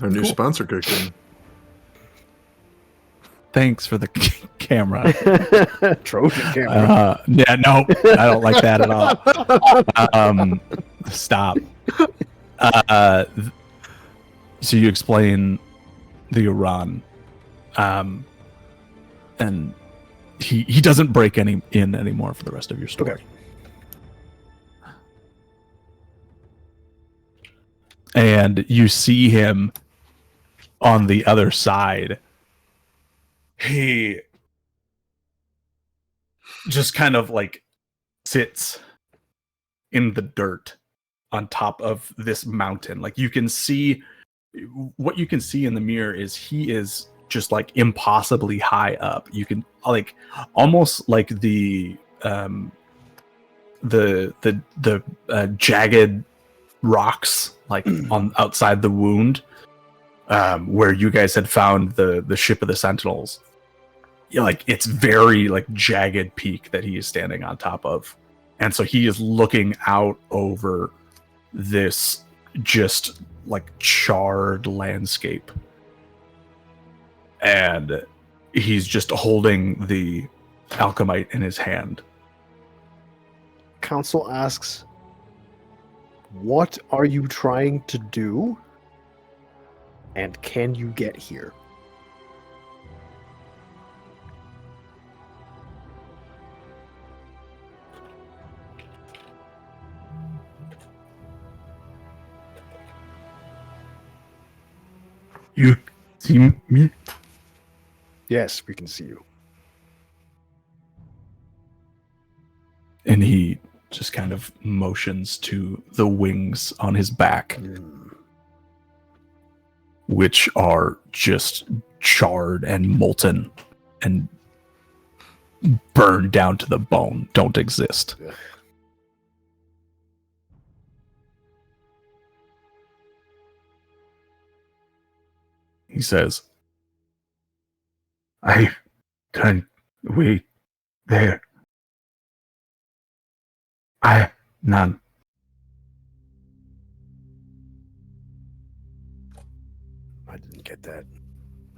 Our new Cool. sponsor kicked in. Thanks for the camera. Trojan camera. Yeah, no, I don't like that at all. Stop. So you explain the Iran, and he doesn't break in anymore for the rest of your story. Okay. And you see him on the other side. He just kind of like sits in the dirt on top of this mountain. Like you can see what you can see in the mirror is he is just like impossibly high up. You can like almost like the jagged rocks like on outside the wound where you guys had found the ship of the Sentinels. Yeah, like it's very like jagged peak that he is standing on top of, and so he is looking out over this just like charred landscape, and he's just holding the alchemite in his hand. Council asks, what are you trying to do? And can you get here? You see me? Yes, we can see you. And he just kind of motions to the wings on his back, which are just charred and molten and burned down to the bone, don't exist. Ugh. He says, I can't wait there. None. I didn't get that.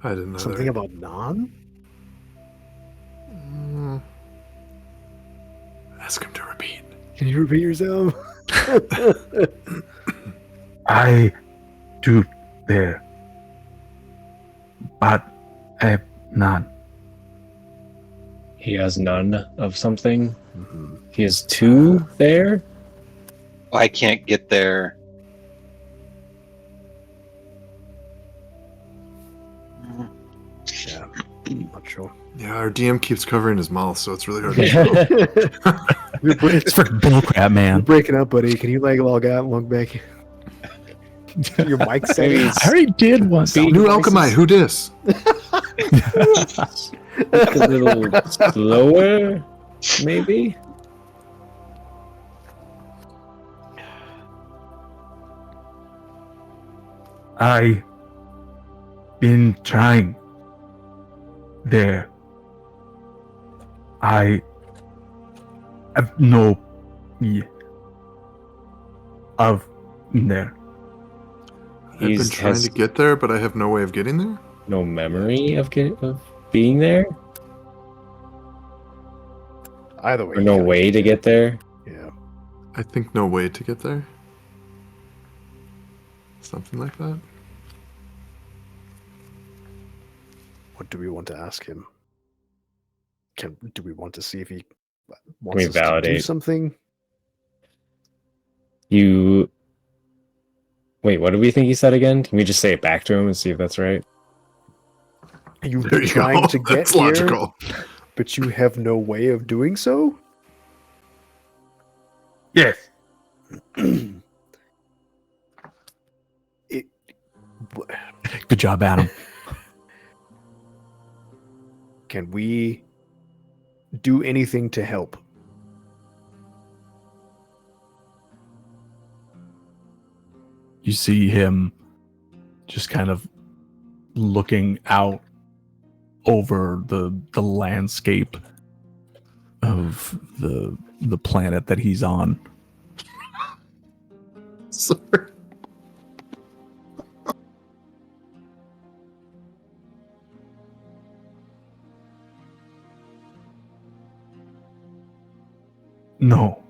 I didn't know. Something about non? Ask him to repeat. Can you repeat yourself? I do there. But I have none. He has none of something. Mhm. He has 2 there. I can't get there. Yeah, not sure. Yeah, our DM keeps covering his mouth, so it's really hard to tell. It's freaking bullcrap, You're man. breaking up, buddy. Can you like log back? Your mic Maybe settings. I already did one. Speak- New Alchemy, who dis? A little slower, maybe. I been trying there. I have no of there. I've been He's trying has to get there, but I have no way of getting there. no memory of being there, Either way. or you no gotta way to get there. Yeah. I think no way to get there. Something like that. What do we want to ask him? Do we want to see if he we wants us to do validate? something? You wait. What do we think he said again? Can we just say it back to him and see if that's right? You've There been you trying go. to get That's here, logical. but you have no way of doing so? Yes. It, Good job, Adam. can we do anything to help? You see him just kind of looking out over the landscape of the planet that he's on. Sorry. No.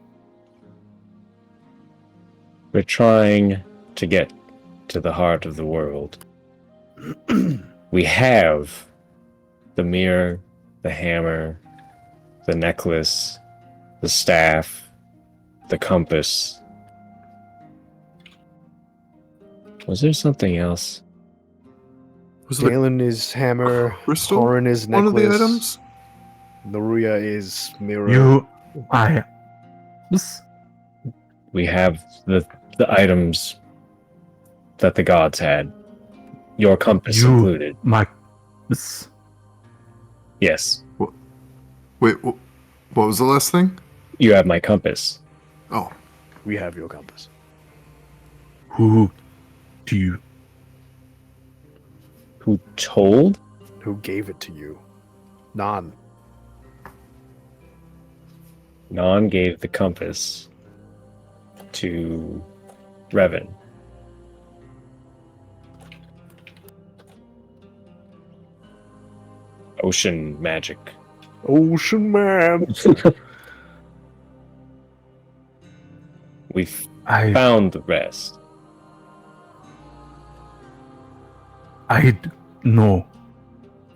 We're trying to get to the heart of the world. We have the mirror, the hammer, the necklace, the staff, the compass. Was there something else? Was it Galen is hammer, crystal? Horan is one necklace, of the items? Noria is mirror. We have the items that the gods had. Your compass You- included. Yes. Wait, what was the last thing? You have my compass. Oh, We have your compass. Who do you? Who told? Who gave it to you? Nan. Non gave the compass to Revan. Ocean magic. Ocean man. We I found the rest. no.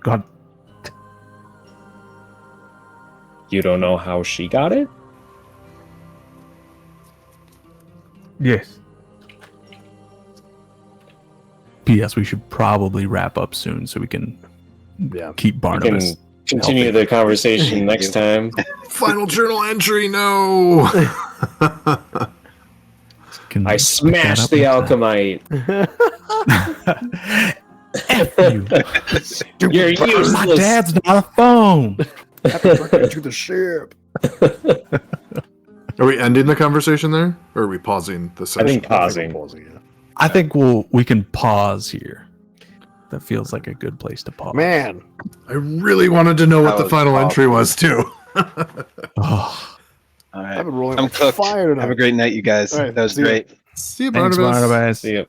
God, You don't know how she got it? yes. P.S. We should probably wrap up soon so we can Yeah. keep We can Barnabas. continue the conversation next time. final journal entry. No. Can I pick that smashed up the next time. alchemite. F you. You're useless. My dad's not a phone. Happy birthday to the ship. Are we ending the conversation there, or are we pausing the I session? think pausing. Yeah. I think we can pause here. That feels like a good place to pause. Man, I really wanted to know what That the was final awesome. entry was too. Oh, All I've right. been rolling I'm like cooked. fire tonight. Have a great night, you guys. All right, That was see ya. great. See you, thanks, Barnabas. Barnabas. See ya.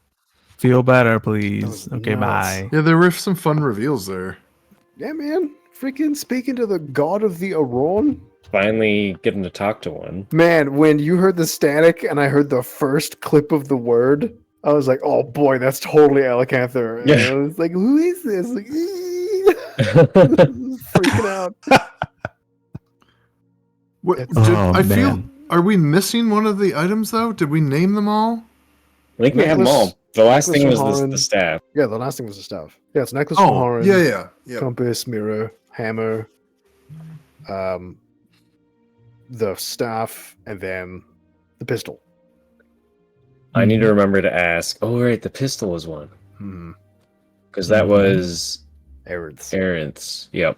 Feel better, That please. was Okay, nuts. bye. Yeah, there were some fun reveals there. Yeah, man. Freaking speaking to the god of the Aron. Finally getting to talk to one. Man, when you heard the static and I heard the first clip of the word, I was like, oh boy, that's totally Alacanther. And Yeah. I was like, who is this? Like, freaking out. You're Freaking out. useless. What, It's- I feel. man. Are we missing one of the items though? Did we name them all? I think we have them Necklace- all. The last necklace thing was from the Horan. staff. Yeah, the last thing was the stuff. Yeah, it's necklace from Oh, Horan, yeah. compass, mirror, hammer, the staff, and then the pistol. I need to remember to ask. Oh, right, the pistol was one. Hmm. Because that was Errands. Aaron's. Yep.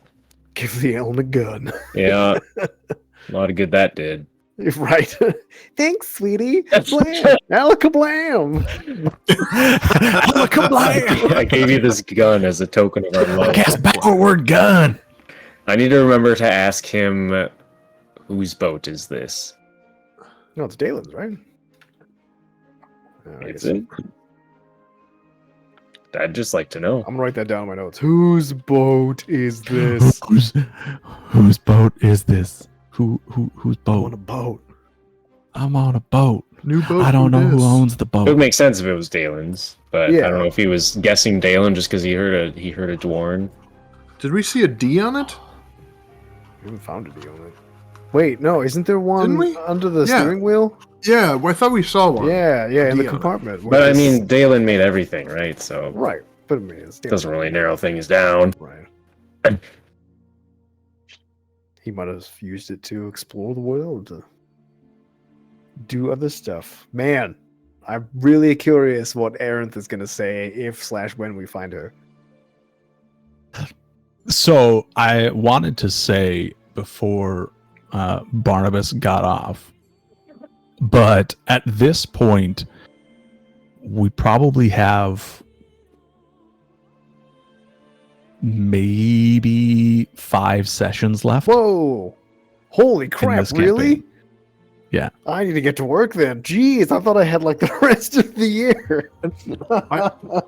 Give the Ellen a gun. Yeah. A lot of good that did. Right. Thanks, sweetie. Blam. Alakablam. I gave you this gun as a token of our love. Cast backward gun. I need to remember to ask him whose boat is this? No, it's Dalen's, right? I Is guess- it? I'd just like to know. I'm gonna write that down in my notes. Whose boat is this? Whose boat is this? Whose I'm on a boat? boat. I'm on a boat. New boat. I don't know who dis. owns the It would boat. make sense if it was Dalen's, but Yeah. I don't know if he was guessing Dalen just because he heard a Dwarn. Did we see a D on it? We haven't found a deal on it. Wait, no, isn't there one Didn't we? under the Yeah. steering wheel? Yeah, I thought we saw one. Yeah, in D the on it. compartment. But I where mean, it's- Dalen made everything, right? So right. But I mean, it's it doesn't really narrow things down. Right. He might have used it to explore the world, to do other stuff. Man, I'm really curious what Arenth is going to say if/when we find her. So I wanted to say before Barnabas got off, but at this point, we probably have maybe 5 sessions left. Whoa! Holy crap! this Really? campaign. Yeah. I need to get to work then. Jeez, I thought I had like the rest of the year.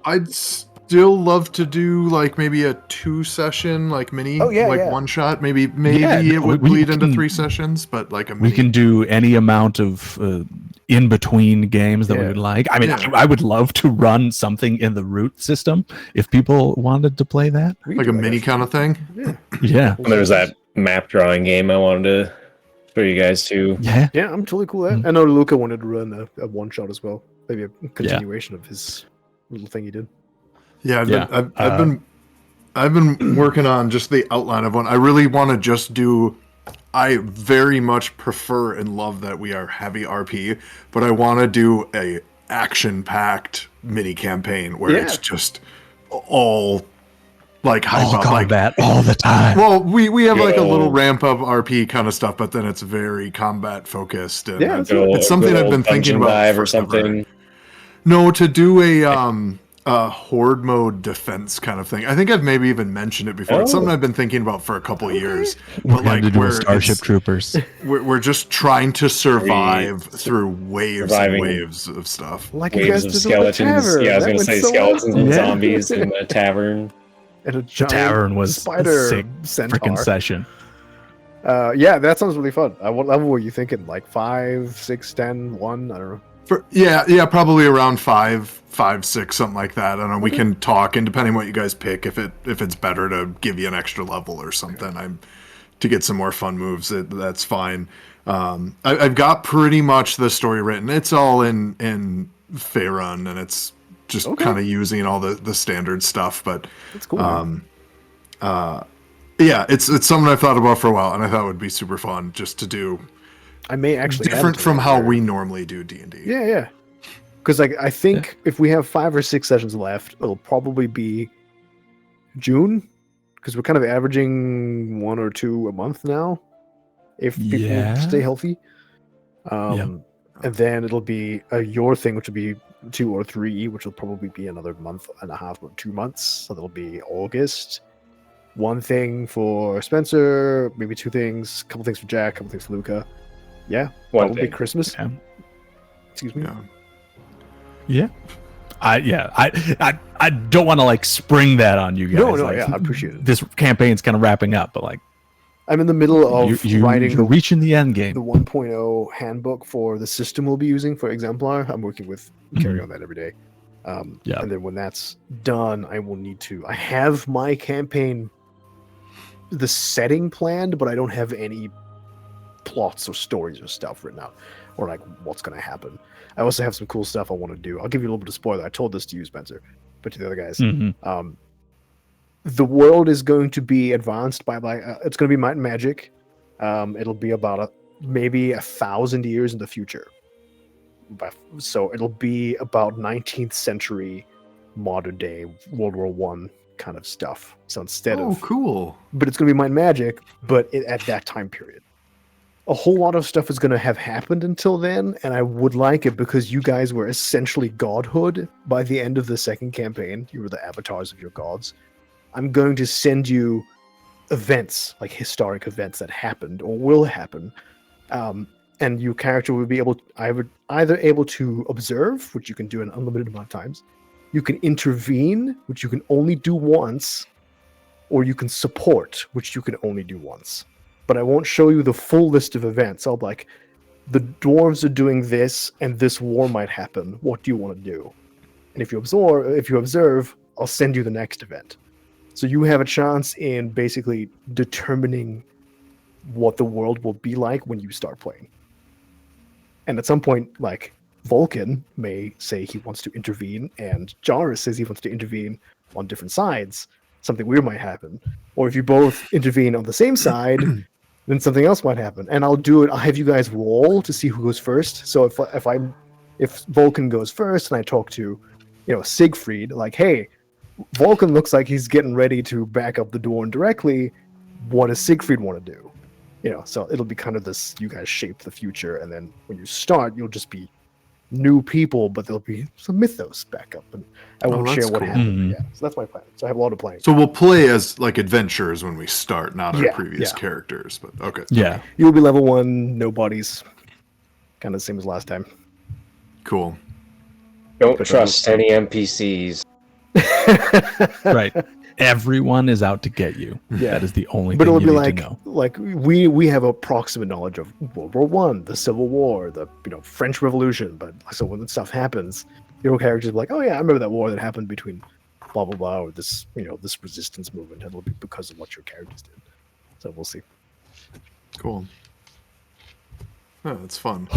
I'd still love to do like maybe a 2-session like mini, Oh, yeah, like yeah. one shot. Maybe Yeah, it would we bleed into can- 3 sessions, but like a We mini. can do any amount of in between games that we Yeah. would like. I mean, Yeah. I would love to run something in the root system if people wanted to play that. We like can a do mini that. kind of thing. Yeah. Yeah. And there was that map drawing game I wanted to show you guys too. Yeah. Yeah, I'm totally cool with that. I know Luca wanted to run a one shot as well. Maybe a continuation of his little thing he did. Yeah, Yeah, I've been working on just the outline of one. I really want to just do. I very much prefer and love that we are heavy RP, but I want to do a action-packed mini campaign where it's just all like hype All up, like combat all the time. well, we have like a little Yo. ramp up RP kind of stuff, but then it's very combat focused. And Yeah, it's, Good old- it's something good I've old been thinking dungeon about dive or forever. something. No, to do a horde mode defense kind of thing. I think I've maybe even mentioned it before. It's something Oh. I've been thinking about for a couple of years. We're But going to do where a Starship it's- Troopers. we're just trying to survive through waves Surviving. and waves of stuff. Like you guys Waves of did in the skeletons. tavern. Yeah, I was That gonna went say so skeletons well. and Yeah. zombies in the tavern. And a giant Tavern was spider a sick centaur. freaking session. Yeah, that sounds really fun. What level were you thinking? Like 5, 6, 10, 1? I don't know. Yeah, probably around 5, 6, something like that. I don't know. We can talk, and depending what you guys pick, if it's better to give you an extra level or something, to get some more fun moves. That's fine. I've got pretty much the story written. It's all in Faerun, and it's just Okay. kind of using all the standard stuff. But That's cool. man. yeah, it's something I've thought about for a while, and I thought it would be super fun just to do I may actually have different it from in how there. we normally do D&D. Yeah. Because like I think if we have 5 or 6 sessions left, it'll probably be June. Because we're kind of averaging 1 or 2 a month now, if people Yeah. stay healthy. And then it'll be your thing, which will be 2 or 3, which will probably be another month and a half or 2 months. So that'll be August. 1 thing for Spencer, maybe 2 things, couple things for Jack, couple things for Luca. Yeah, One probably thing. Christmas. Yeah. Excuse me. Yeah. I don't want to like spring that on you guys. No, like, yeah, I appreciate it. This campaign's kind of wrapping up, but like I'm in the middle of writing you're reaching the end the game. 1.0 handbook for the system we'll be using for Exemplar. I'm working with Carrie on that every day. Yeah. And then when that's done, I will need to. I have my campaign, the setting planned, but I don't have any plots or stories or stuff written out, or like what's going to happen. I also have some cool stuff I want to do. I'll give you a little bit of spoiler. I told this to you, Spencer, but to the other guys. Mhm. The world is going to be advanced by like it's going to be might and magic. It'll be about maybe 1,000 years in the future. So it'll be about 19th century, modern day World War One kind of stuff. So instead Oh, of cool. but it's going to be might and magic, but at that time period. A whole lot of stuff is going to have happened until then, and I would like it because you guys were essentially godhood by the end of the second campaign. You were the avatars of your gods. I'm going to send you events, like historic events that happened or will happen, and your character will be either able to observe, which you can do an unlimited amount of times. You can intervene, which you can only do once, or you can support, which you can only do once. But I won't show you the full list of events. I'll be like, the dwarves are doing this, and this war might happen. What do you want to do? And if you observe, I'll send you the next event. So you have a chance in basically determining what the world will be like when you start playing. And at some point, like, Vulcan may say he wants to intervene, and Jarvis says he wants to intervene on different sides. Something weird might happen. Or if you both intervene on the same side, then something else might happen. And I'll have you guys roll to see who goes first. So if Vulcan goes first and I talk to, Siegfried, like, hey, Vulcan looks like he's getting ready to back up the door indirectly. What does Siegfried want to do? So it'll be kind of this, you guys shape the future, and then when you start, you'll just be new people, but there'll be some mythos back up, and I won't share what cool. happened. Yeah, so that's my plan. So I have a lot of planning. So we'll play as like adventurers when we start, not our Yeah, previous yeah. characters. But okay. Yeah. You'll be level 1, no bodies. Kind of the same as last time. Cool. Don't trust any NPCs. Right. Everyone is out to get you. Yeah. That is the only But thing it'll you be need to know. like we have approximate knowledge of World War One, the Civil War, the French Revolution. But so when that stuff happens, your characters will be like, oh yeah, I remember that war that happened between blah blah blah, or this this resistance movement. It'll be because of what your characters did. So we'll see. Cool. Oh, that's fun.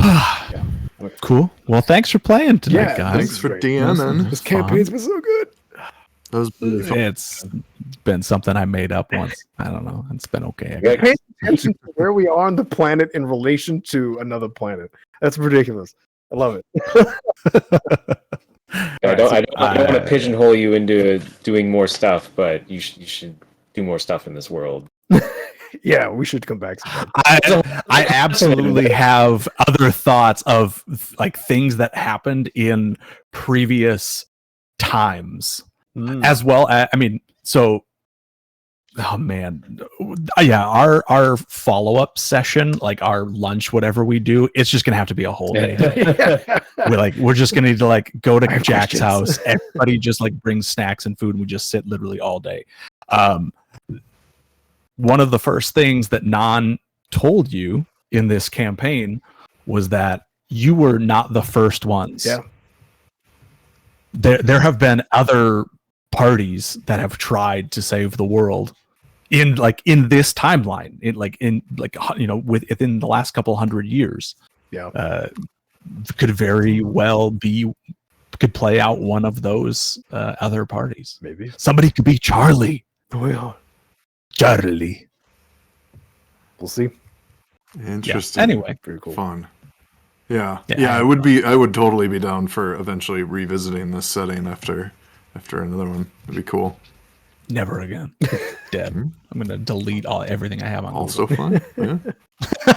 Cool. Well, thanks for playing tonight, Yeah, guys. Thanks for great. DMing. This campaign's been so good. That was really fun. It's been something I made up once. I don't know. It's been okay. Yeah, Pay attention to where we are on the planet in relation to another planet. That's ridiculous. I love it. I don't want to pigeonhole you into doing more stuff, but you should do more stuff in this world. Yeah, we should come back sometime. I absolutely have other thoughts of like things that happened in previous times as well. Oh man, yeah. Our follow up session, like our lunch, whatever we do, it's just gonna have to be a whole day. We're just gonna need to like go to Jack's house. Everybody just like brings snacks and food, and we just sit literally all day. One of the first things that Non told you in this campaign was that you were not the first ones. Yeah. There have been other parties that have tried to save the world in this timeline, within the last couple hundred years. Yeah. Could very well could play out one of those other parties. Maybe. Somebody could be Charlie. Well, Charlie. we'll see. Interesting. Anyway, Very cool. Fun. Yeah. Yeah. Yeah, I would totally be down for eventually revisiting this setting after another one. It'd be cool. never again. Dead. I'm gonna delete everything I have on Also Google. fun. Yeah.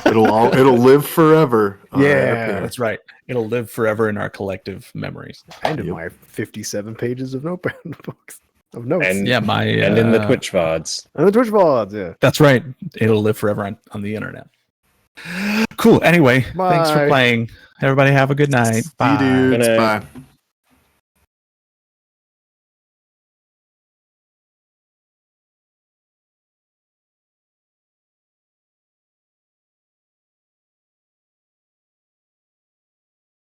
It'll live forever. Yeah. That's right. It'll live forever in our collective memories. And in Yep. my 57 pages of notepad books of notes. And Yeah, my and in the Twitch VODs. And the Twitch VODs, yeah. That's right. It'll live forever on the internet. Cool. Anyway, thanks for Bye. playing. Everybody have a good night. See you dudes. Good night. Bye.